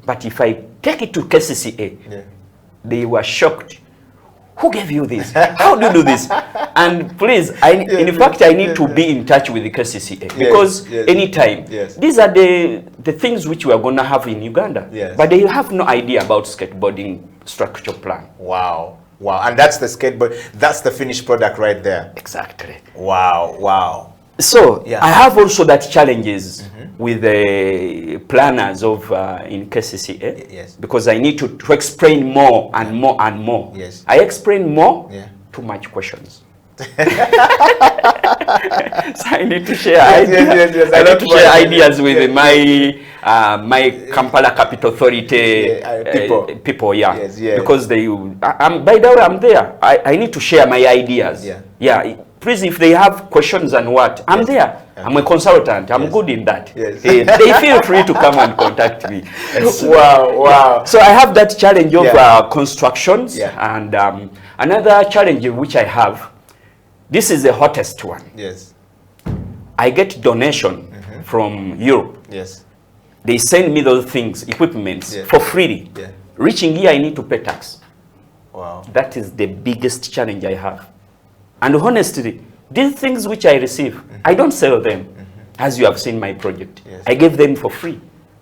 But if I take it to KCCA, They were shocked. Who gave you this? How do you do this? And please, in fact, I need to be in touch with the KCCA because anytime, these are the things which we are going to have in Uganda. But they have no idea about skateboarding structure plan. Wow. Wow. And that's the skateboard. That's the finished product right there. Exactly. Wow. Wow. So I have also that challenges with the planners of in KCCA because I need to explain more and more and more. I explain more, too much questions. So I need to share ideas. I need to share ideas with my Kampala Capital Authority people. Because they, by the way, I'm there. I need to share my ideas. Please, if they have questions and what, I'm there. I'm a consultant. I'm good in that. They feel free to come and contact me. Wow. So I have that challenge of constructions, and another challenge which I have. This is the hottest one. I get donation from Europe. They send me those things, equipments for free. Reaching here, I need to pay tax. Wow. That is the biggest challenge I have. And honestly, these things which I receive, I don't sell them, as you have seen my project. I give them for free.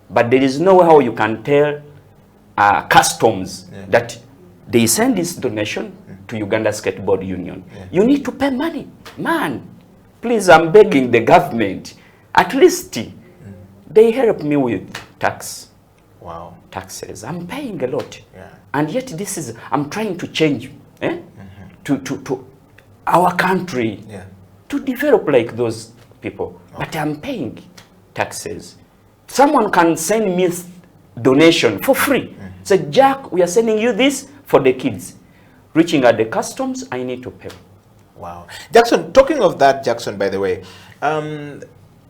But there is no way how you can tell customs that they send this donation to Uganda Skateboard Union. You need to pay money. Man, please, I'm begging the government, at least they help me with tax. Wow. Taxes. I'm paying a lot. And yet this is, I'm trying to change to our country to develop like those people. But I'm paying taxes. Someone can send me donation for free. Say, Jack, we are sending you this for the kids. Reaching at the customs, I need to pay. Wow. Jackson, talking of that, Jackson, by the way,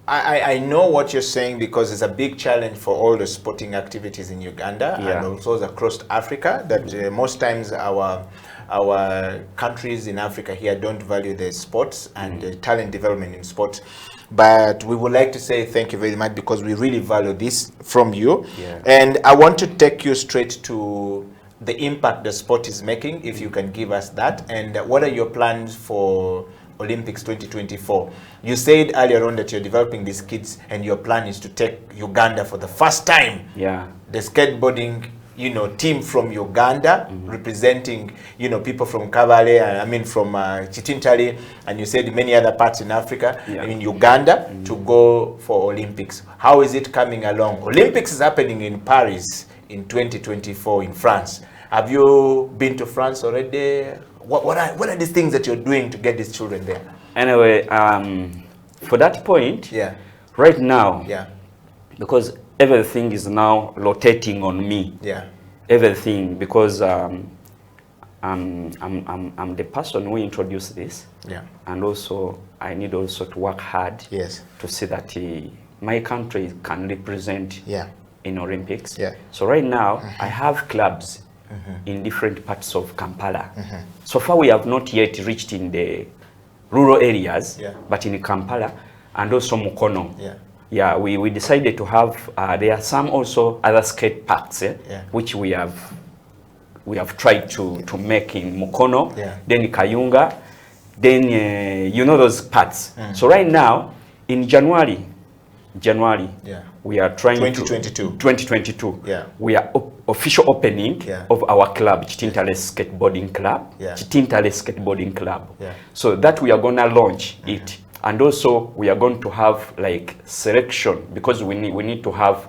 I know what you're saying because it's a big challenge for all the sporting activities in Uganda and also across Africa that most times our countries in Africa here don't value the sports and the talent development in sports. But we would like to say thank you very much because we really value this from you. And I want to take you straight to the impact the sport is making, if you can give us that. And what are your plans for Olympics 2024? You said earlier on that you're developing these kids and your plan is to take Uganda for the first time. The skateboarding team from Uganda, representing, people from Kabale, I mean from Chitintali, and you said many other parts in Africa, in Uganda, to go for Olympics. How is it coming along? Olympics is happening in Paris in 2024 in France. Have you been to France already? What are these things that you're doing to get these children there? Anyway, for that point, right now, because everything is now rotating on me. Everything, because I'm the person who introduced this. And also, I need also to work hard to see that my country can represent in Olympics. So right now, I have clubs in different parts of Kampala. So far, we have not yet reached in the rural areas, but in Kampala and also Mukono. We decided to have, there are some also other skate parks, which we have tried to make in Mukono, then Kayunga, then those parts. So right now, in January, we are trying 2022. We are official opening of our club, Chitintale Skateboarding Club. Chitintale Skateboarding Club. So that we are going to launch it. And also we are going to have like selection because we need to have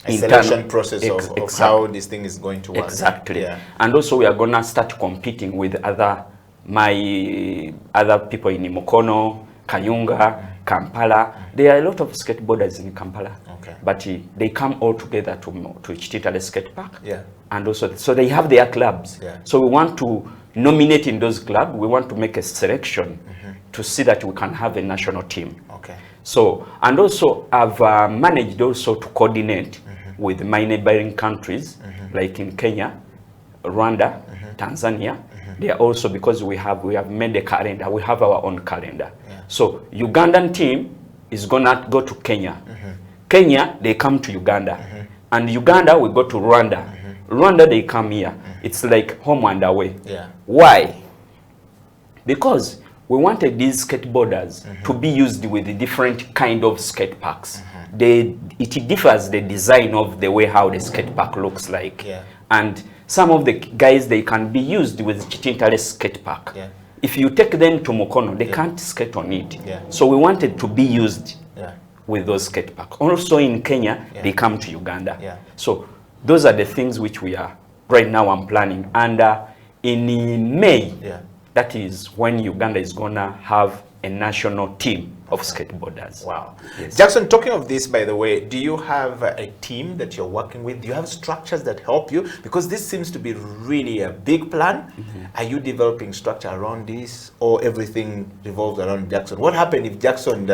a selection process of how this thing is going to work. Exactly. And also we are going to start competing with other people in Mukono, Kayunga, Kampala. There are a lot of skateboarders in Kampala. But they come all together to Chitintale Skate Park. And also, so they have their clubs. So we want to nominate in those clubs. We want to make a selection to see that we can have a national team. So, and also I've managed also to coordinate with my neighboring countries, like in Kenya, Rwanda, Tanzania. They are also, because we have made a calendar, we have our own calendar. So Ugandan team is gonna go to Kenya. Kenya, they come to Uganda. And Uganda, we go to Rwanda. Rwanda, they come here. It's like home and away. Yeah. Why? Because we wanted these skateboarders to be used with the different kind of skate parks. It differs the design of the way how the skate park looks like. Yeah. And some of the guys, they can be used with Chitintale skate park. Yeah. If you take them to Mukono, they can't skate on it. Yeah. So we wanted to be used Yeah. with those skate parks. Also in Kenya, Yeah. they come to Uganda. Yeah. So those are the things which we are, right now I'm planning. And in May, Yeah. that is when Uganda is gonna have a national team of skateboarders. Wow. Yes. Jackson, talking of this, by the way, do you have a team that you're working with? Do you have structures that help you? Because this seems to be really a big plan. Are you developing structure around this, or everything revolves around Jackson? What happened if Jackson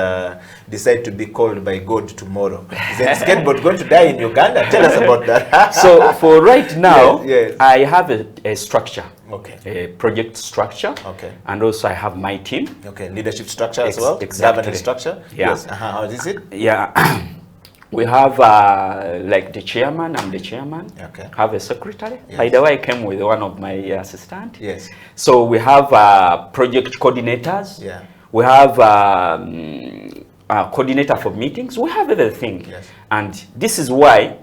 decide to be called by God tomorrow? Is the skateboard going to die in Uganda? Tell us about that. So for right now, Yes. I have a structure. Okay. A project structure. Okay. And also I have my team. Okay, leadership structure as well? Exactly. Governance structure? Yeah. Yes. How is it? Yeah. We have like the chairman, I'm the chairman. Okay. Have a secretary. Yes. By the way, I came with one of my assistants. Yes. So we have project coordinators. Yeah. We have coordinator for meetings. We have everything. Yes. And this is why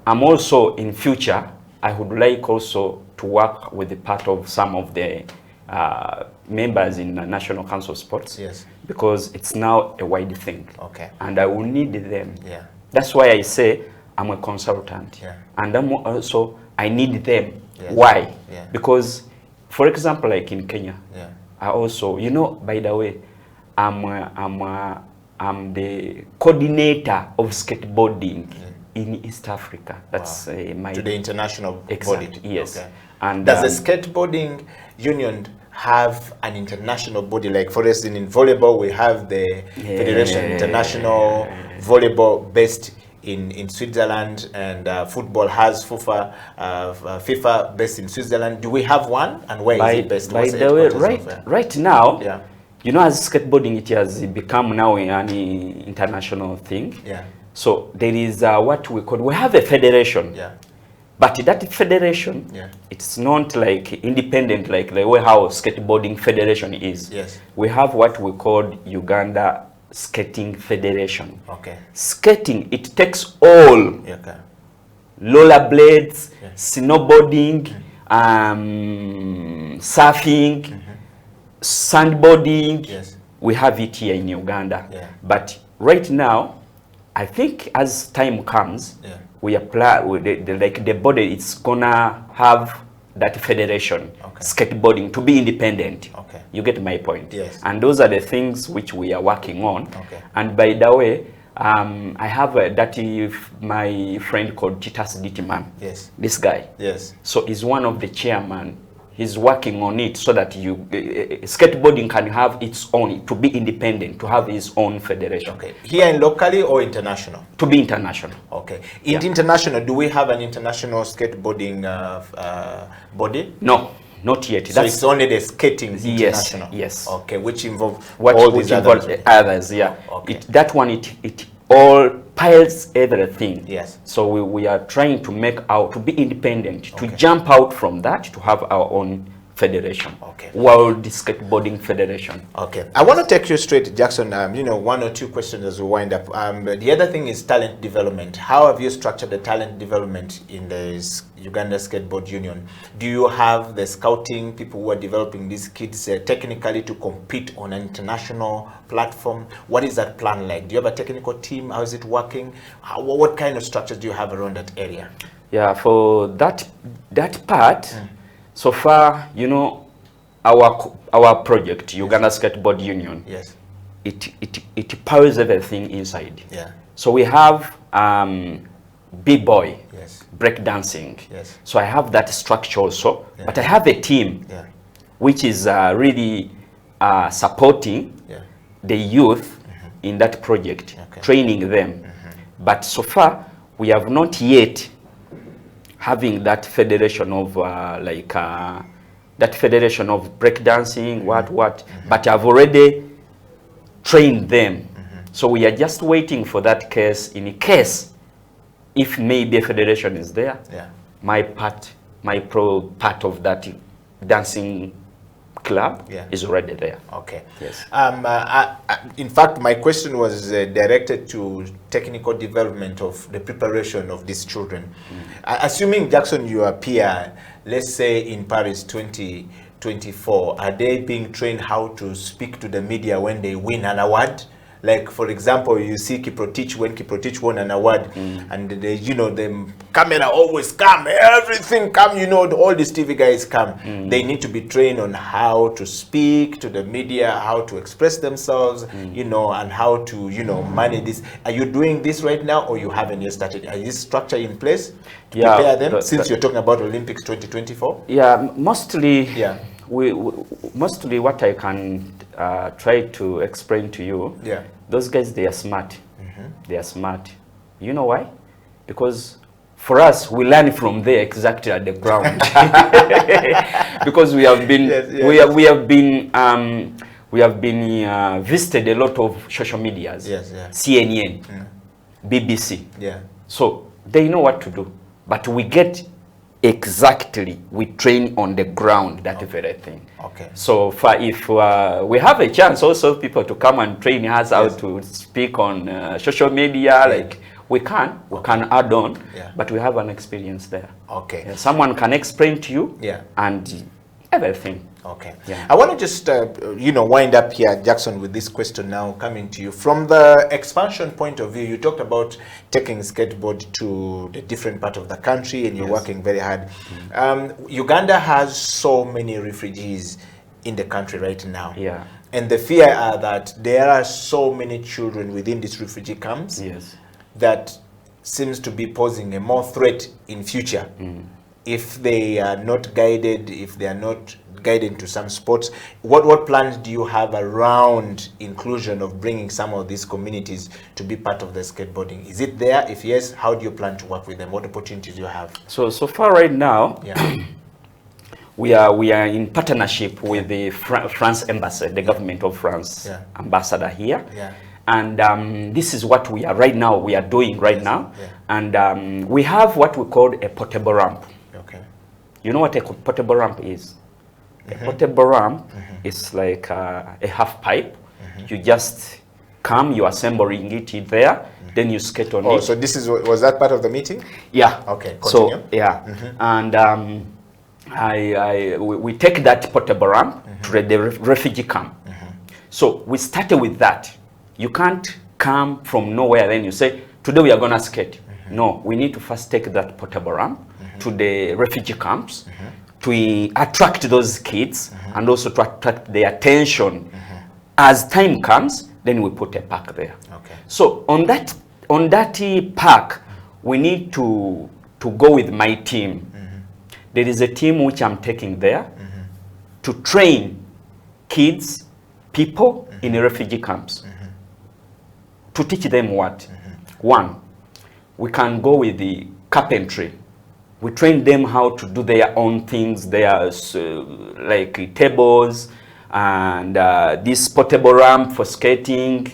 I'm also in future, I would like also to work with the part of some of the members in the National Council of Sports. Yes. Because it's now a wide thing. Okay. And I will need them. Yeah. That's why I say I'm a consultant. Yeah. And I'm also, I need them. Yes. Why? Yeah. Because, for example, like in Kenya, Yeah. I also, you know, by the way, I'm the coordinator of skateboarding in East Africa. That's my... To the international Exact, body. yes. Okay. And does the skateboarding union have an international body? Like, for instance, in volleyball, we have the Federation International Volleyball based in Switzerland, and football has FIFA based in Switzerland. Do we have one, and where is it based? By the way, right now, yeah. you know, as skateboarding, it has become now an international thing. Yeah. So there is what we call, we have a federation. Yeah. But that federation, Yeah. it's not like independent like the way how skateboarding federation is. Yes. We have what we call Uganda Skating Federation. Okay. Skating, it takes all Yeah, okay. rollerblades, Yeah. snowboarding, surfing, sandboarding. Yes. We have it here in Uganda. Yeah. But right now, I think as time comes, Yeah. we apply with the body. It's gonna have that federation, Okay. skateboarding, to be independent. Okay. You get my point. Yes. And those are the things which we are working on. Okay. And by the way, I have my friend called Titus Ditman. Yes. This guy. Yes. So he's one of the chairman. He's working on it so that skateboarding can have its own, to be independent, to have its own federation. Okay. Here in locally or international? To be international. Okay. In international, do we have an international skateboarding body? No, not yet. So it's only the skating Yes, international? yes. Okay, which involve What all which these involves others? others, yeah. Okay. That one, it all piles everything. Yes. So we are trying to make to be independent, Okay. to jump out from that, to have our own federation. Okay. World Skateboarding Federation. Okay. I want to take you straight, Jackson. You know, one or two questions as we wind up. The other thing is talent development. How have you structured the talent development in the Uganda Skateboard Union? Do you have the scouting people who are developing these kids technically to compete on an international platform? What is that plan like? Do you have a technical team? How is it working? What kind of structures do you have around that area? Yeah, for that part, so far, you know, our project, Uganda Skateboard Union, Yes. it powers everything inside. Yeah. So we have b-boy, Yes. breakdancing. Yes. So I have that structure also, Yeah. but I have a team Yeah. which is really supporting Yeah. the youth in that project, Okay. training them. But so far, we have not yet having that federation of that federation of breakdancing, what. But I've already trained them. So we are just waiting for that case. In case, if maybe a federation is there, Yeah. my part of that dancing club is already there. Okay. Yes. In fact, my question was directed to technical development of the preparation of these children. Assuming, Jackson, you appear, let's say in Paris 2024, are they being trained how to speak to the media when they win an award? Like, for example, you see Kiprotich, when Kiprotich won an award, and they, you know, the camera always come, everything come, you know, all these TV guys come. They need to be trained on how to speak to the media, how to express themselves, you know, and how to, you know, manage this. Are you doing this right now, or you haven't yet started? Is this structure in place to prepare them, since you're talking about Olympics 2024? Yeah, mostly, mostly what I can try to explain to you, those guys, they are smart. They are smart. You know why? Because for us, we learn from there exactly at the ground. Because we have been, we have been visited a lot of social medias, CNN, BBC. So they know what to do, but we get exactly, we train on the ground, that very thing. So if we have a chance also people to come and train us how to speak on social media, like we can add on, but we have an experience there. Someone can explain to you and everything. I want to just you know, wind up here, Jackson, with this question now coming to you from the expansion point of view. You talked about taking skateboard to the different part of the country, and you're working very hard. Uganda has so many refugees in the country right now, and the fear are that there are so many children within these refugee camps that seems to be posing a more threat in future if they are not guided, if they are not guided to some sports. What plans do you have around inclusion of bringing some of these communities to be part of the skateboarding? Is it there? If yes, how do you plan to work with them? What opportunities do you have? So far right now, we are in partnership with the France embassy, the government of France ambassador here. And this is what we are right now, we are doing right now. And we have what we call a portable ramp. You know what a portable ramp is? A portable ramp is like a half pipe. You just come, you assembling it there, then you skate on it. So this is, was that part of the meeting? Yeah. Okay, continue. So, and we take that portable ramp to the refugee camp. So we started with that. You can't come from nowhere, then you say, today we are going to skate. No, we need to first take that portable ramp to the refugee camps to attract those kids and also to attract their attention. As time comes, then we put a park there. So on that park, we need to go with my team. There is a team which I'm taking there to train kids, people in the refugee camps, to teach them what? One, we can go with the carpentry. We train them how to do their own things. They are like tables and this portable ramp for skating,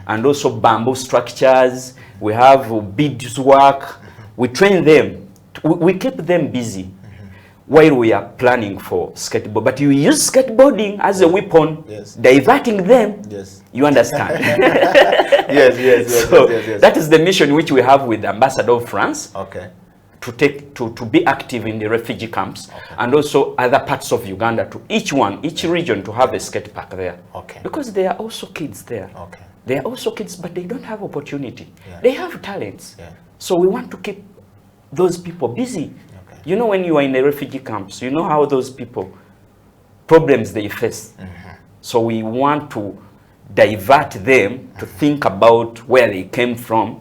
and also bamboo structures. We have beadswork. We train them. We keep them busy while we are planning for skateboard. But you use skateboarding as a weapon, diverting them. You understand? That is the mission which we have with the ambassador of France. To be active in the refugee camps and also other parts of Uganda, to each region to have a skate park there. Because there are also kids there. They are also kids, but they don't have opportunity. They have talents. So we want to keep those people busy. You know, when you are in the refugee camps, you know how those people, problems they face. So we want to divert them to think about where they came from,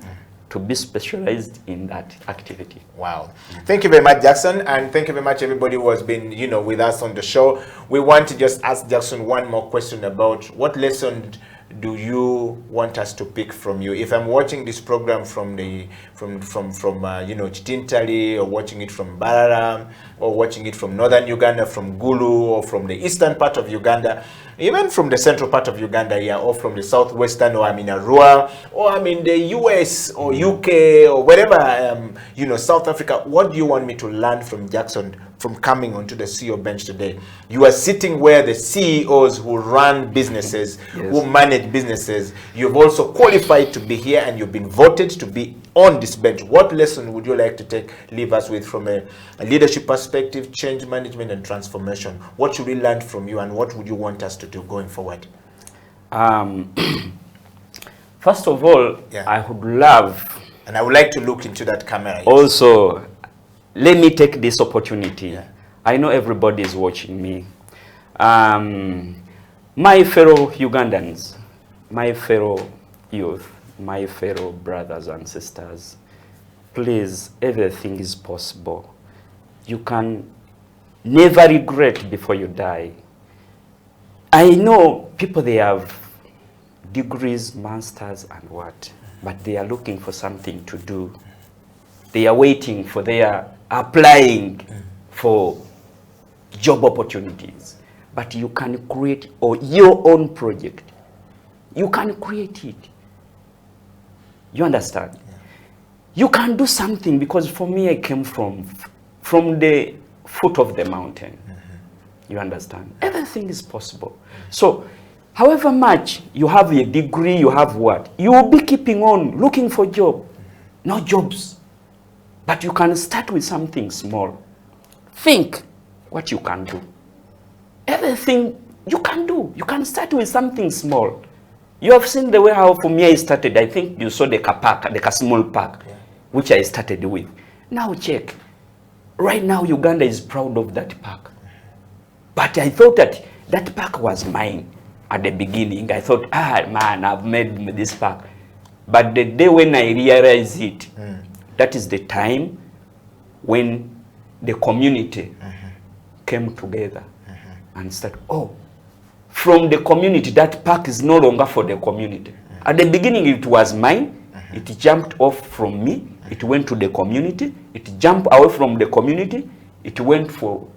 to be specialized in that activity. Wow. Thank you very much, Jackson, and thank you very much everybody who has been, you know, with us on the show. We want to just ask Jackson one more question about what lesson do you want us to pick from you? If I'm watching this program from you know, Chitintali, or watching it from Barara, or watching it from northern Uganda, from Gulu, or from the eastern part of Uganda, even from the central part of Uganda here, or from the southwestern, or I'm in Arua, or I'm in the US or UK or wherever, you know, South Africa, what do you want me to learn from Jackson from coming onto the CEO bench today? You are sitting where the CEOs who run businesses, who manage businesses, you've also qualified to be here and you've been voted to be on this bench. What lesson would you like to leave us with from a leadership perspective, change management and transformation? What should we learn from you and what would you want us to do going forward? First of all, I would love... And I would like to look into that camera. Also, let me take this opportunity. I know everybody is watching me. My fellow Ugandans, my fellow youth, my fellow brothers and sisters, please, everything is possible. You can never regret before you die. I know people, they have degrees, masters and what, but they are looking for something to do. They are waiting for, they are applying for job opportunities. But you can create your own project. You can create it. You understand? Yeah. You can do something, because for me, I came from the foot of the mountain. You understand? Everything is possible. So, however much you have a degree, you have what? You will be keeping on looking for job. No jobs. But you can start with something small. Think what you can do. Everything you can do. You can start with something small. You have seen the way how for me I started. I think you saw the park, the small park, which I started with. Now check. Right now Uganda is proud of that park. But I thought that park was mine at the beginning. I thought, man, I've made this park. But the day when I realized it, that is the time when the community came together and said, from the community, that park is no longer for the community. At the beginning, it was mine. It jumped off from me. It went to the community. It jumped away from the community. It went for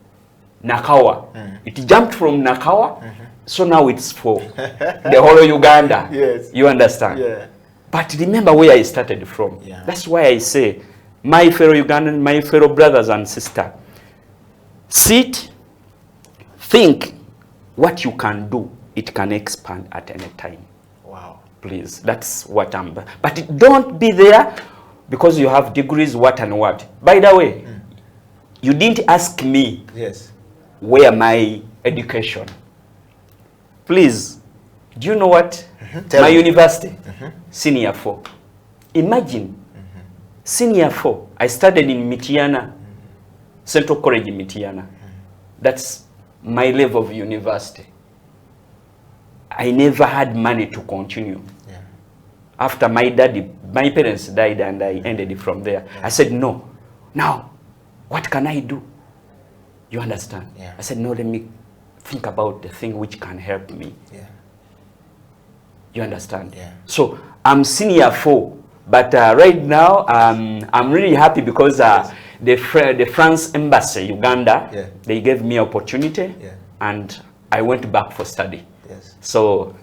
Nakawa. It jumped from Nakawa. So now it's for the whole Uganda. Yes. You understand? Yeah. But remember where I started from. Yeah. That's why I say, my fellow Ugandan, my fellow brothers and sisters, sit, think what you can do. It can expand at any time. Wow. Please, that's what I'm... But don't be there because you have degrees, what and what. By the way, you didn't ask me where my education. Please, do you know what? My university, senior 4. Imagine, senior 4, I studied in Mityana, Central College in Mityana. That's my level of university. I never had money to continue. After my parents died and I ended it from there. I said, no, now, what can I do? You understand? I said, no, let me think about the thing which can help me. You understand? So I'm senior 4, but right now I'm really happy because the France embassy, Uganda, they gave me opportunity and I went back for study. So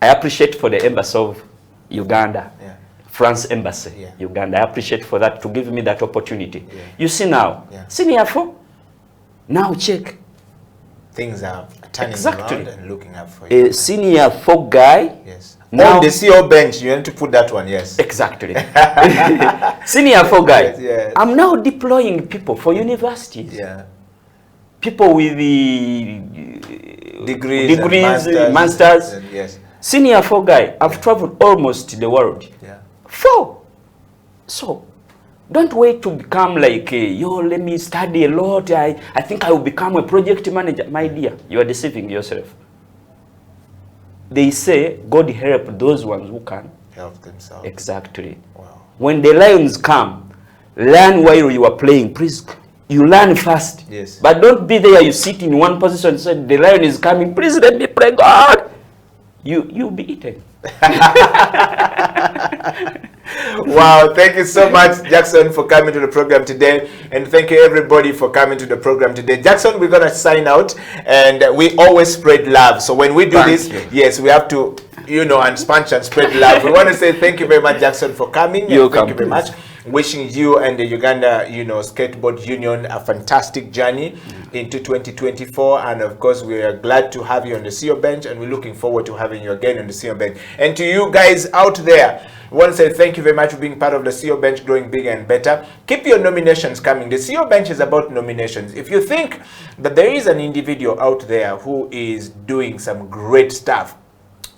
I appreciate for the embassy of Uganda, France embassy, Uganda. I appreciate for that to give me that opportunity. You see now, senior 4, now check. Things are turning around and looking up for you. A senior 4 guy. Now on the CEO bench, you want to put that one, Exactly. Senior 4 guy. I'm now deploying people for universities. People with the degrees masters. Senior 4 guy. I've traveled almost the world. 4. So, don't wait to become like, let me study a lot. I think I will become a project manager. My dear, you are deceiving yourself. They say, God help those ones who can help themselves. Exactly. Wow. When the lions come, learn while you are playing. Please, you learn fast. But don't be there, you sit in one position and say, the lion is coming. Please let me pray, God. You'll be eaten. Wow, thank you so much, Jackson, for coming to the program today. And thank you, everybody, for coming to the program today. Jackson, we're going to sign out, and we always spread love. So when we do this, yes, we have to, you know, and sponge and spread love. We want to say thank you very much, Jackson, for coming. Thank you very much. Wishing you and the Uganda, you know, Skateboard Union a fantastic journey into 2024. And of course, we are glad to have you on the CEO bench, and we're looking forward to having you again on the CEO bench. And to you guys out there, we want to say thank you very much for being part of the CEO bench, growing bigger and better. Keep your nominations coming. The CEO bench is about nominations. If you think that there is an individual out there who is doing some great stuff,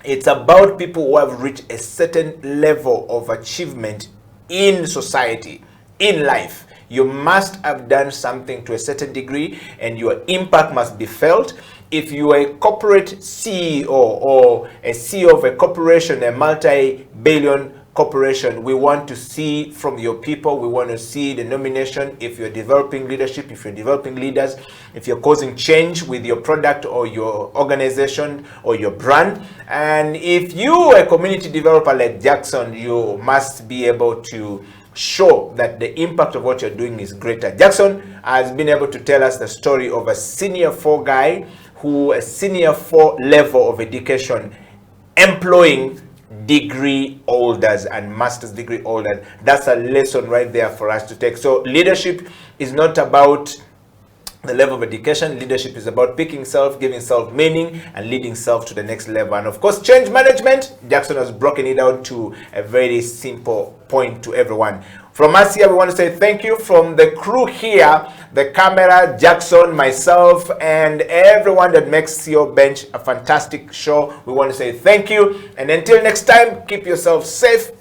it's about people who have reached a certain level of achievement in society, in life. You must have done something to a certain degree, and your impact must be felt. If you are a corporate CEO or a CEO of a corporation, a multi-billion corporation, we want to see from your people, we want to see the nomination. If you're developing leadership, if you're developing leaders, if you're causing change with your product or your organization or your brand, and if you are a community developer like Jackson, you must be able to show that the impact of what you're doing is greater. Jackson has been able to tell us the story of a senior 4 guy who a senior 4 level of education employing degree holders and master's degree holders. That's a lesson right there for us to take. So leadership is not about the level of education. Leadership is about picking self, giving self meaning, and leading self to the next level. And of course, change management, Jackson has broken it down to a very simple point to everyone. From us here, we want to say thank you. From the crew here, the camera, Jackson, myself, and everyone that makes CEO Bench a fantastic show, we want to say thank you. And until next time, keep yourself safe,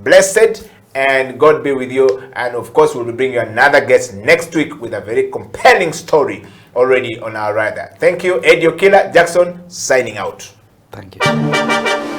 blessed, and God be with you. And of course, we'll be bringing you another guest next week with a very compelling story already on our radar. Thank you. Okila, Jackson, signing out. Thank you.